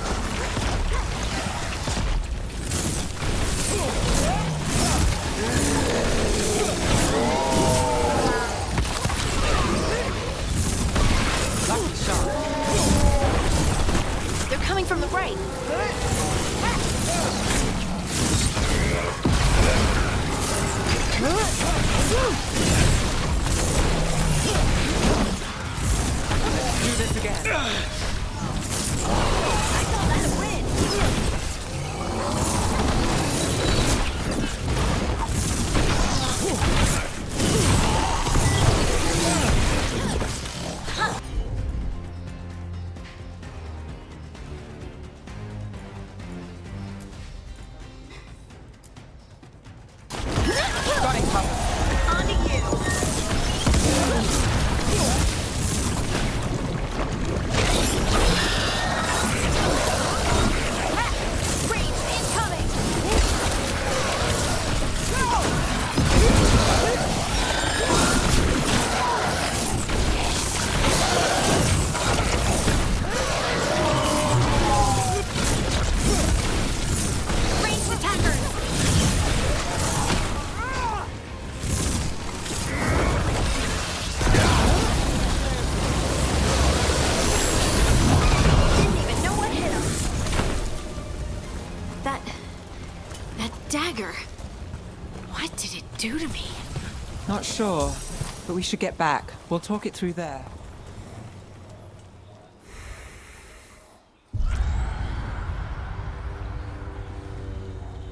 They're coming from the right. Do this again. I call that a win. Got it covered. On to you. Range incoming. Ranged attackers. Didn't even know what hit him. That dagger. What did it do to me? Not sure, but we should get back. We'll talk it through there.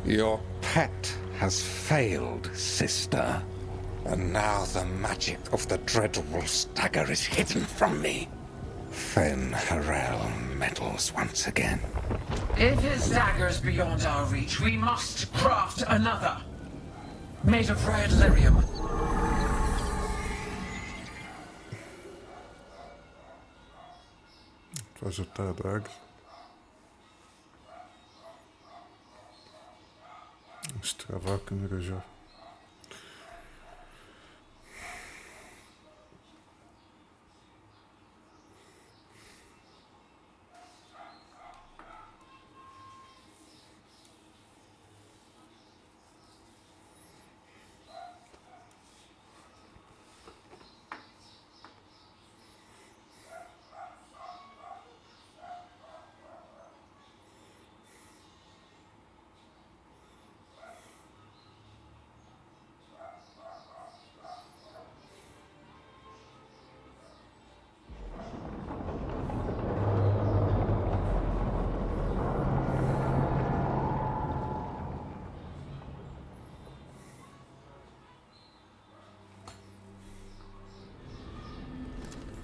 Your pet has failed, sister. And now the magic of the dreadful stagger is hidden from me. Fen Harel meddles once again. If his dagger's beyond our reach, we must craft another. Made of red lyrium. Faz até a daga. Destravar a câmera já.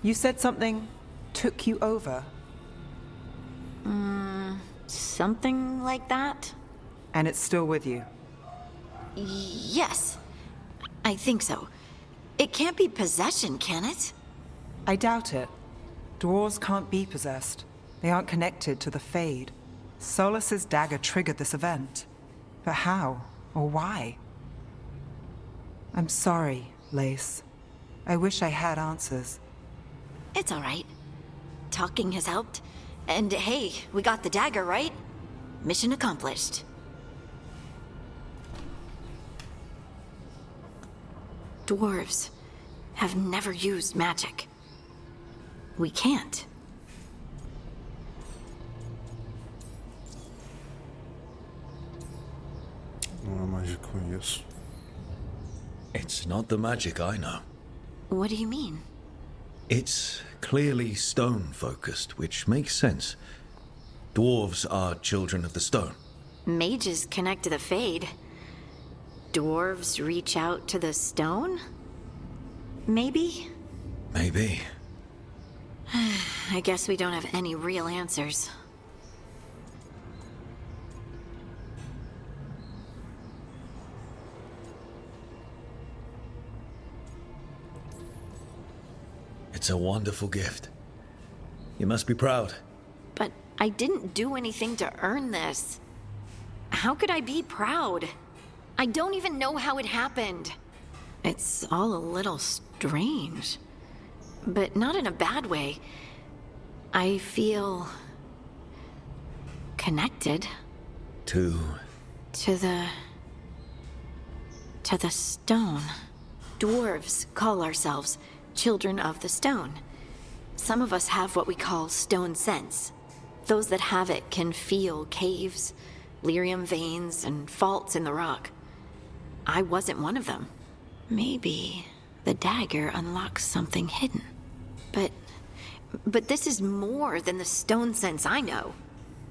You said something took you over. Something like that? And it's still with you. Yes. I think so. It can't be possession, can it? I doubt it. Dwarves can't be possessed. They aren't connected to the Fade. Solus's dagger triggered this event. But how? Or why? I'm sorry, Lace. I wish I had answers. It's all right. Talking has helped. And hey, we got the dagger, right? Mission accomplished. Dwarves have never used magic. We can't. Não há mágica com isso. It's not the magic I know. What do you mean? It's clearly stone-focused, which makes sense. Dwarves are children of the stone. Mages connect to the Fade. Dwarves reach out to the stone? Maybe? Maybe. I guess we don't have any real answers. It's a wonderful gift. You must be proud. But I didn't do anything to earn this. How could I be proud? I don't even know how it happened. It's all a little strange. But not in a bad way. I feel... connected. To the stone. Dwarves call ourselves children of the stone. Some of us have what we call stone sense. Those that have it can feel caves, lyrium veins, and faults in the rock. I wasn't one of them. Maybe the dagger unlocks something hidden. But this is more than the stone sense I know.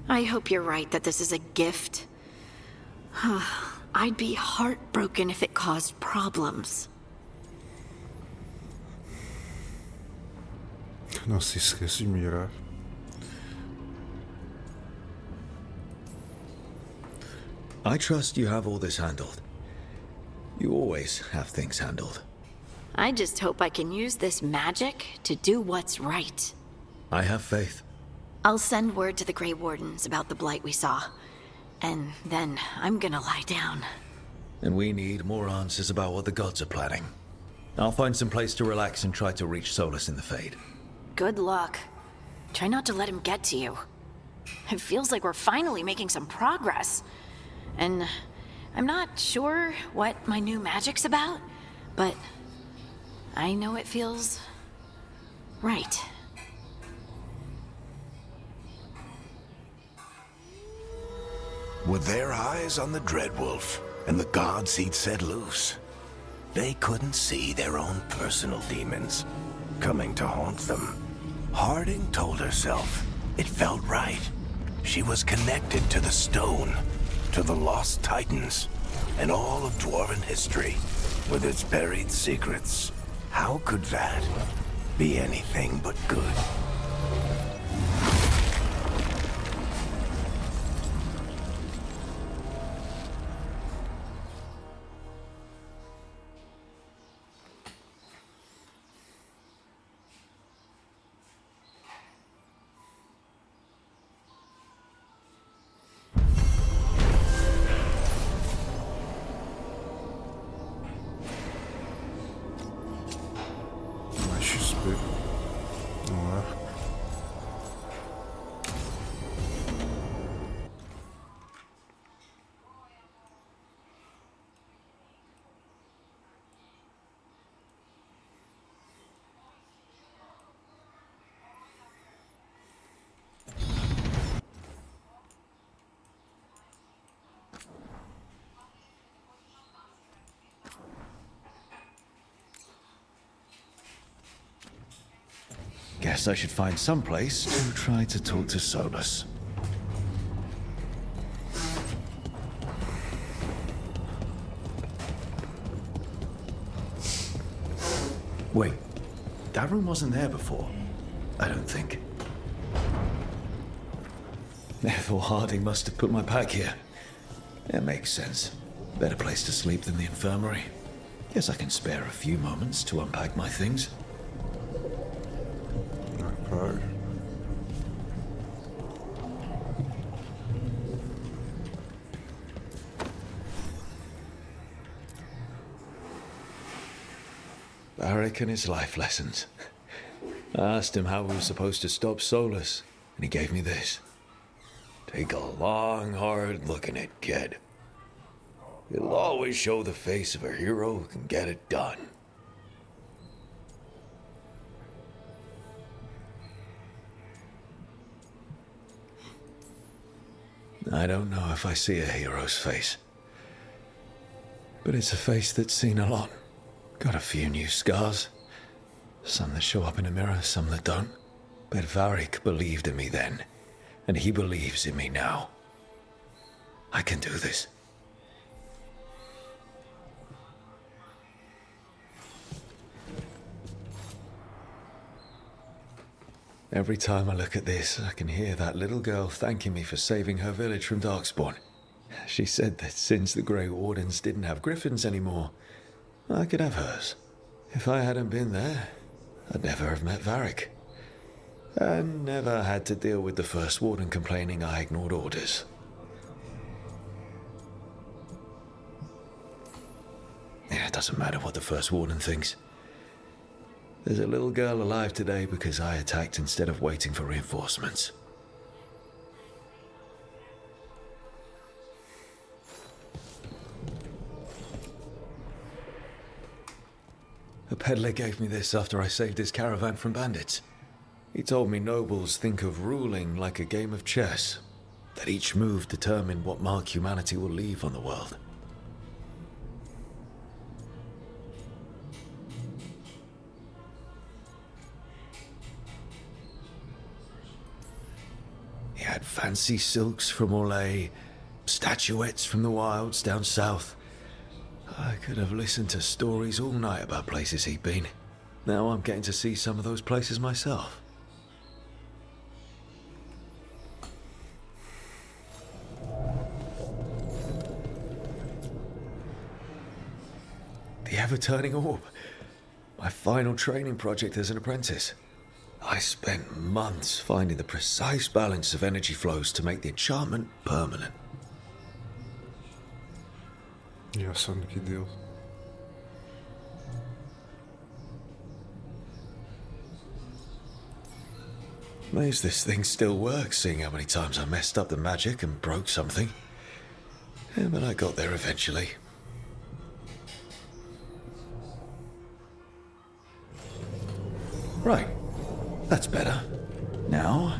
I hope you're right that this is a gift. I'd be heartbroken if it caused problems. Não se esqueça de mirar. I trust you have all this handled. You always have things handled. I just hope I can use this magic to do what's right. I have faith. I'll send word to the Grey Wardens about the blight we saw. And then I'm gonna lie down. And we need more answers about what the gods are planning. I'll find some place to relax and try to reach Solus in the Fade. Good luck. Try not to let him get to you. It feels like we're finally making some progress. And I'm not sure what my new magic's about, but I know it feels right. With their eyes on the Dreadwolf and the gods he'd set loose, they couldn't see their own personal demons coming to haunt them. Harding told herself it felt right. She was connected to the stone, to the lost titans, and all of Dwarven history, with its buried secrets. How could that be anything but good? Não é? Guess I should find some place to try to talk to Solus. Wait, That room wasn't there before. I don't think. Therefore, Harding must have put my pack here. It makes sense. Better place to sleep than the infirmary. Guess I can spare a few moments to unpack my things. Okay. Varric and his life lessons. I asked him how we were supposed to stop Solus, and he gave me this. Take a long, hard look at it, kid. It'll always show the face of a hero who can get it done. I don't know if I see a hero's face, but it's a face that's seen a lot. Got a few new scars. Some that show up in a mirror, some that don't. But Varric believed in me then, and he believes in me now. I can do this. Every time I look at this, I can hear that little girl thanking me for saving her village from Darkspawn. She said that since the Grey Wardens didn't have griffins anymore, I could have hers. If I hadn't been there, I'd never have met Varric. And never had to deal with the First Warden complaining I ignored orders. Yeah, it doesn't matter what the First Warden thinks. There's a little girl alive today because I attacked instead of waiting for reinforcements. A peddler gave me this after I saved his caravan from bandits. He told me nobles think of ruling like a game of chess, that each move determined what mark humanity will leave on the world. He had fancy silks from Orlais, statuettes from the wilds down south. I could have listened to stories all night about places he'd been. Now I'm getting to see some of those places myself. The ever-turning orb. My final training project as an apprentice. I spent months finding the precise balance of energy flows to make the enchantment permanent. Ja sam neki deel. Amazed this thing still works, seeing how many times I messed up the magic and broke something. Yeah, but I got there eventually. Right. That's better. Now,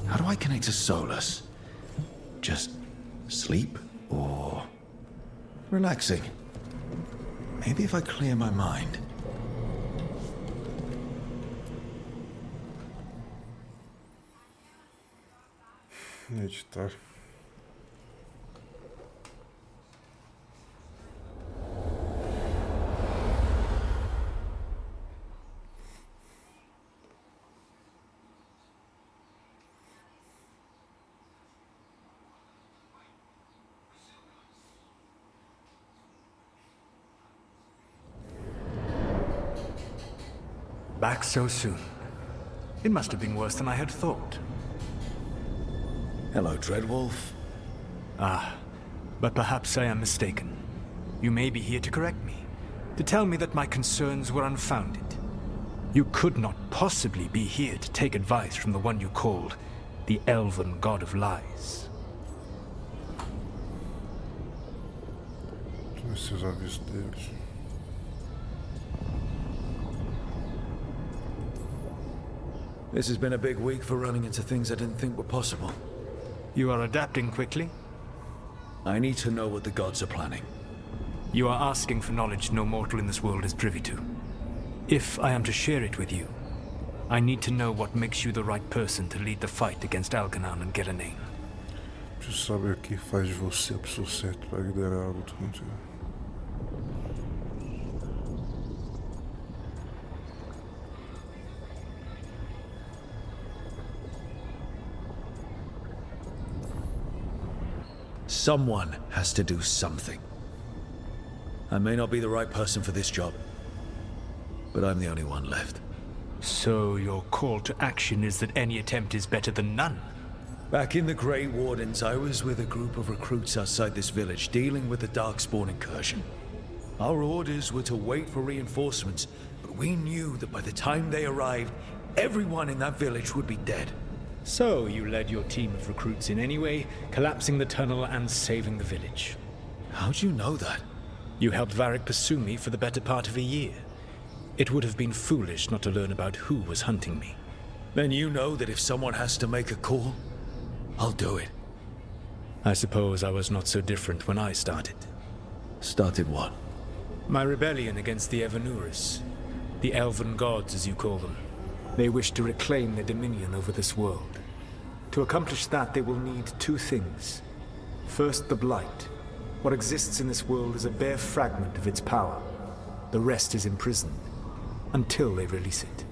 how do I connect to Solus? Just sleep or relaxing? Maybe if I clear my mind. Neće tak. Back so soon. It must have been worse than I had thought. Hello, Dreadwolf. Ah, but perhaps I am mistaken. You may be here to correct me, to tell me that my concerns were unfounded. You could not possibly be here to take advice from the one you called the Elven God of Lies. Esses avisos deles. This has been a big week for running into things I didn't think were possible. You are adapting quickly? I need to know what the gods are planning. You are asking for knowledge no mortal in this world is privy to. If I am to share it with you, I need to know what makes you the right person to lead the fight against Algernon and Geranean. Preciso saber o que faz de você a pessoa certa para liderar algo do contigo. Someone has to do something. I may not be the right person for this job, but I'm the only one left. So your call to action is that any attempt is better than none? Back in the Grey Wardens, I was with a group of recruits outside this village dealing with the Darkspawn incursion. Our orders were to wait for reinforcements, but we knew that by the time they arrived, everyone in that village would be dead. So you led your team of recruits in any way, collapsing the tunnel and saving the village. How'd you know that? You helped Varric pursue me for the better part of a year. It would have been foolish not to learn about who was hunting me. Then you know that if someone has to make a call, I'll do it. I suppose I was not so different when I started. Started what? My rebellion against the Evanuris. The elven gods, as you call them. They wish to reclaim their dominion over this world. To accomplish that, they will need two things. First, the Blight. What exists in this world is a bare fragment of its power. The rest is imprisoned, until they release it.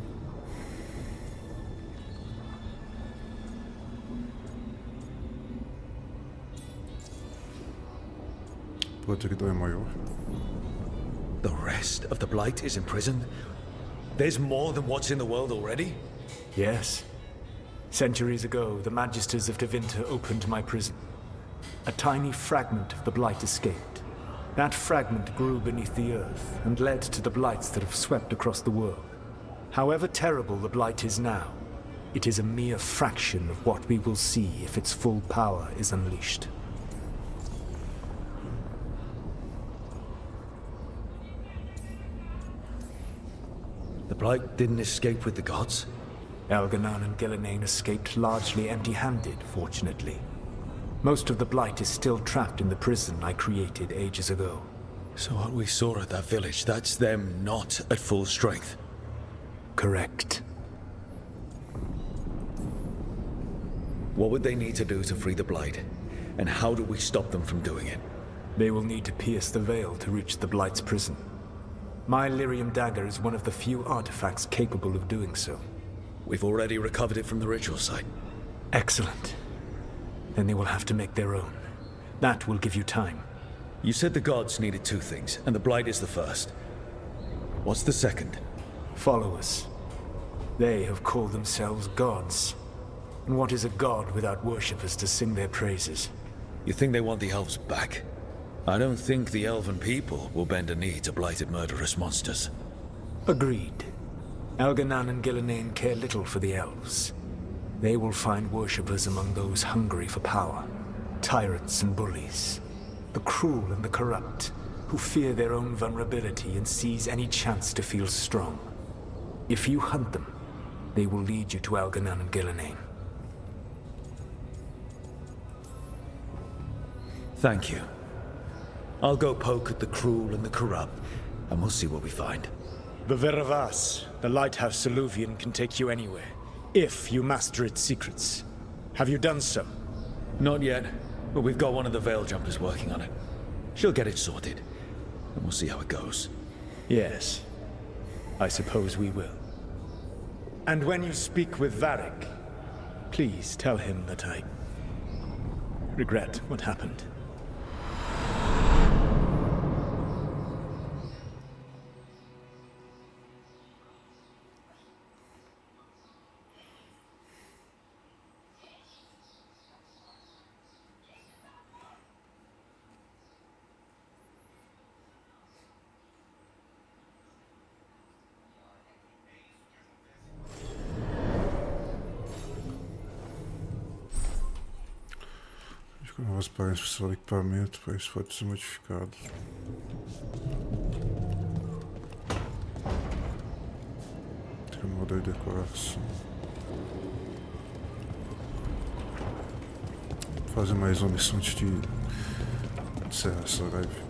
The rest of the Blight is imprisoned? There's more than what's in the world already? Yes. Centuries ago, the Magisters of Tevinter opened my prison. A tiny fragment of the Blight escaped. That fragment grew beneath the earth and led to the Blights that have swept across the world. However terrible the Blight is now, it is a mere fraction of what we will see if its full power is unleashed. The Blight didn't escape with the gods? Elganan and Gillenane escaped largely empty-handed, fortunately. Most of the Blight is still trapped in the prison I created ages ago. So what we saw at that village, that's them not at full strength? Correct. What would they need to do to free the Blight? And how do we stop them from doing it? They will need to pierce the veil to reach the Blight's prison. My Lyrium dagger is one of the few artifacts capable of doing so. We've already recovered it from the ritual site. Excellent. Then they will have to make their own. That will give you time. You said the gods needed two things, and the Blight is the first. What's the second? Followers. They have called themselves gods. And what is a god without worshippers to sing their praises? You think they want the elves back? I don't think the elven people will bend a knee to blighted murderous monsters. Agreed. Elganan and Gillenane care little for the elves. They will find worshippers among those hungry for power. Tyrants and bullies. The cruel and the corrupt, who fear their own vulnerability and seize any chance to feel strong. If you hunt them, they will lead you to Elganan and Gillenane. Thank you. I'll go poke at the cruel and the corrupt, and we'll see what we find. The Veravas, the lighthouse Soluvian, can take you anywhere, if you master its secrets. Have you done so? Not yet, but we've got one of the Veil Jumpers working on it. She'll get it sorted, and we'll see how it goes. Yes, I suppose we will. And when you speak with Varric, please tell him that I regret what happened. Novas páginas para o equipamento, para isso pode ser modificado. Tem um modo de decoração. Vou fazer mais uma missão antes de encerrar essa live.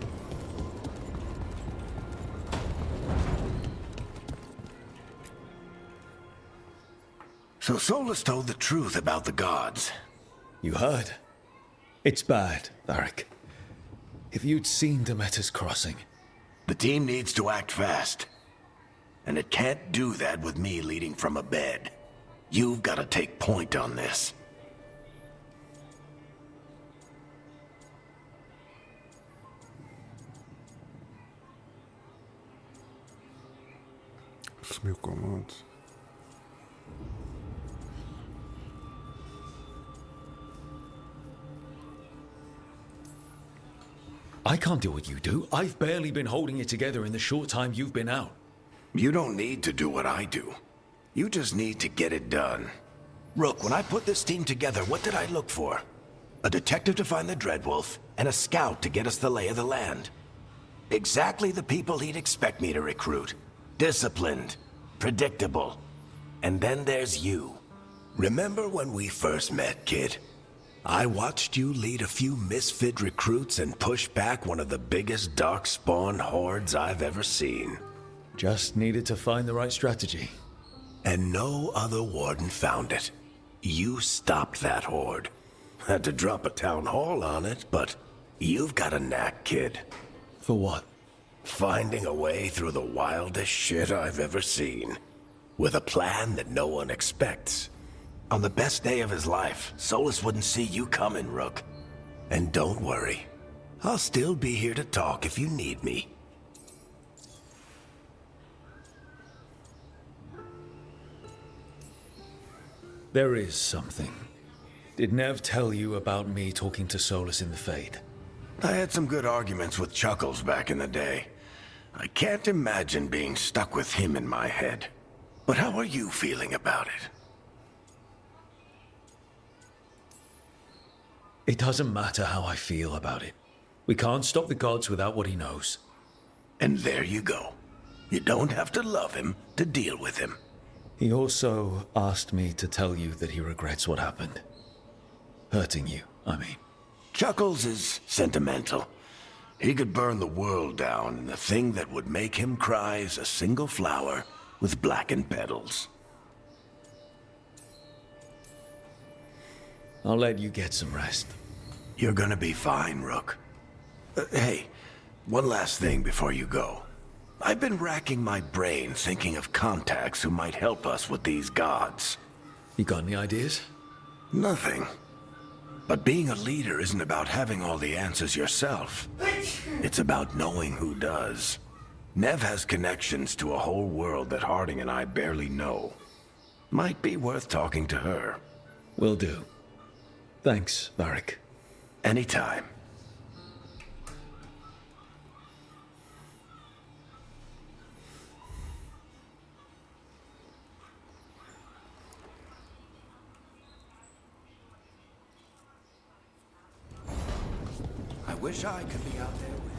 So Solus told the truth about the gods. You heard? It's bad, Varric. If you'd seen Demeter's crossing... The team needs to act fast. And it can't do that with me leading from a bed. You've got to take point on this. assumir o comando. I can't do what you do. I've barely been holding it together in the short time you've been out. You don't need to do what I do. You just need to get it done. Rook, when I put this team together, what did I look for? A detective to find the Dreadwolf, and a scout to get us the lay of the land. Exactly the people he'd expect me to recruit. Disciplined, predictable. And then there's you. Remember when we first met, kid? I watched you lead a few misfit recruits and push back one of the biggest darkspawn hordes I've ever seen. Just needed to find the right strategy. And no other warden found it. You stopped that horde. Had to drop a town hall on it, but you've got a knack, kid. For what? Finding a way through the wildest shit I've ever seen. With a plan that no one expects. On the best day of his life, Solus wouldn't see you coming, Rook. And don't worry. I'll still be here to talk if you need me. There is something. Did Nev tell you about me talking to Solus in the Fade? I had some good arguments with Chuckles back in the day. I can't imagine being stuck with him in my head. But how are you feeling about it? It doesn't matter how I feel about it. We can't stop the gods without what he knows. And there you go. You don't have to love him to deal with him. He also asked me to tell you that he regrets what happened. Hurting you, I mean. Chuckles is sentimental. He could burn the world down, and the thing that would make him cry is a single flower with blackened petals. I'll let you get some rest. You're gonna be fine, Rook. Hey, one last thing before you go. I've been racking my brain thinking of contacts who might help us with these gods. You got any ideas? Nothing. But being a leader isn't about having all the answers yourself. It's about knowing who does. Nev has connections to a whole world that Harding and I barely know. Might be worth talking to her. Will do. Thanks, Varric. Anytime. I wish I could be out there with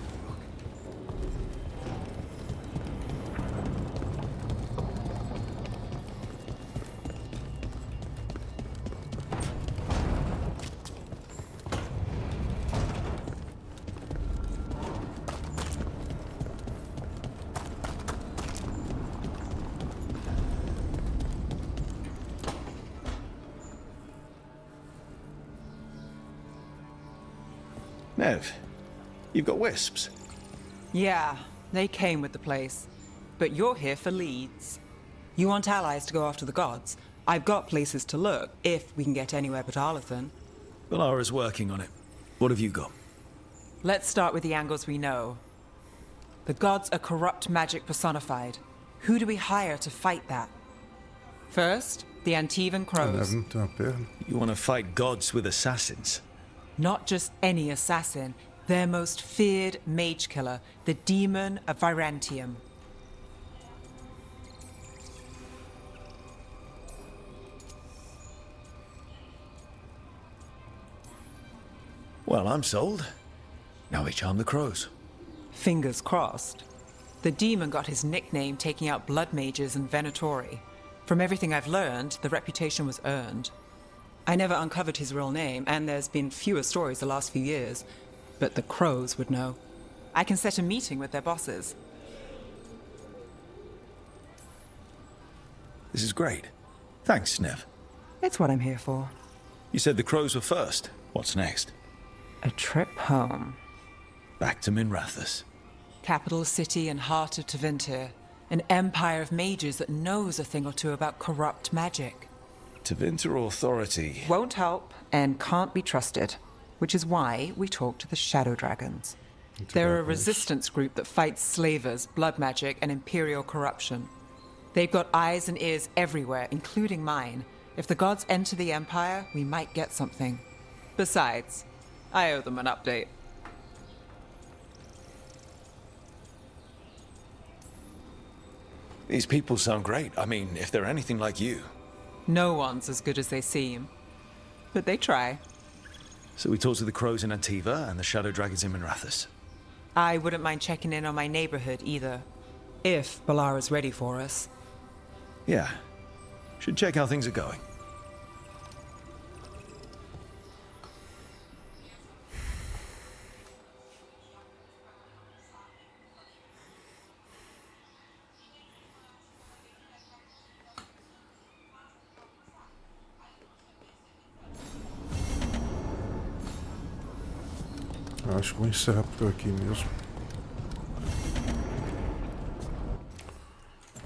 Nev, you've got wisps. Yeah, they came with the place. But you're here for leads. You want allies to go after the gods? I've got places to look, if we can get anywhere but Arlathan. Valara's working on it. What have you got? Let's start with the angles we know. The gods are corrupt magic personified. Who do we hire to fight that? First, the Antivan crows. You want to fight gods with assassins? Not just any assassin, their most feared mage killer, the demon of Virantium. Well, I'm sold. Now we charm the crows. Fingers crossed. The demon got his nickname taking out blood mages and Venatori. From everything I've learned, the reputation was earned. I never uncovered his real name, and there's been fewer stories the last few years. But the crows would know. I can set a meeting with their bosses. This is great. Thanks, Nev. It's what I'm here for. You said the crows were first. What's next? A trip home. Back to Minrathous. Capital city and heart of Tevinter. An empire of mages that knows a thing or two about corrupt magic. Tevinter authority Won't help and can't be trusted, which is why we talk to the Shadow Dragons. They're a resistance group that fights slavers, blood magic, and imperial corruption. They've got eyes and ears everywhere, including mine. If the gods enter the Empire, we might get something. Besides, I owe them an update. These people sound great. I mean, if they're anything like you. No one's as good as they seem. But they try. So we talked to the crows in Antiva and the shadow dragons in Minrathous. I wouldn't mind checking in on my neighborhood either. If Balara's ready for us. Yeah. Should check how things are going. Acho que vou encerrar por aqui mesmo.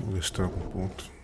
Vou ver se tem algum ponto.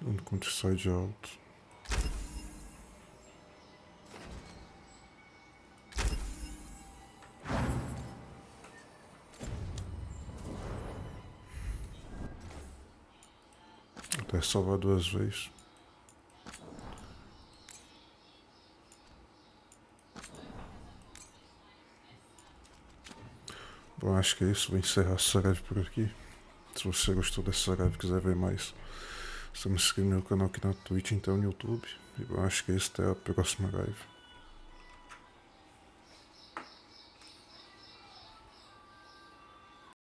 Onde countryside alto. Até salvar 2 vezes. Bom, acho que é isso. Vou encerrar essa live por aqui. Se você gostou dessa live e quiser ver mais, estamos inscritos no meu canal aqui na Twitch, então no YouTube. E bom, acho que é isso. Até a próxima live.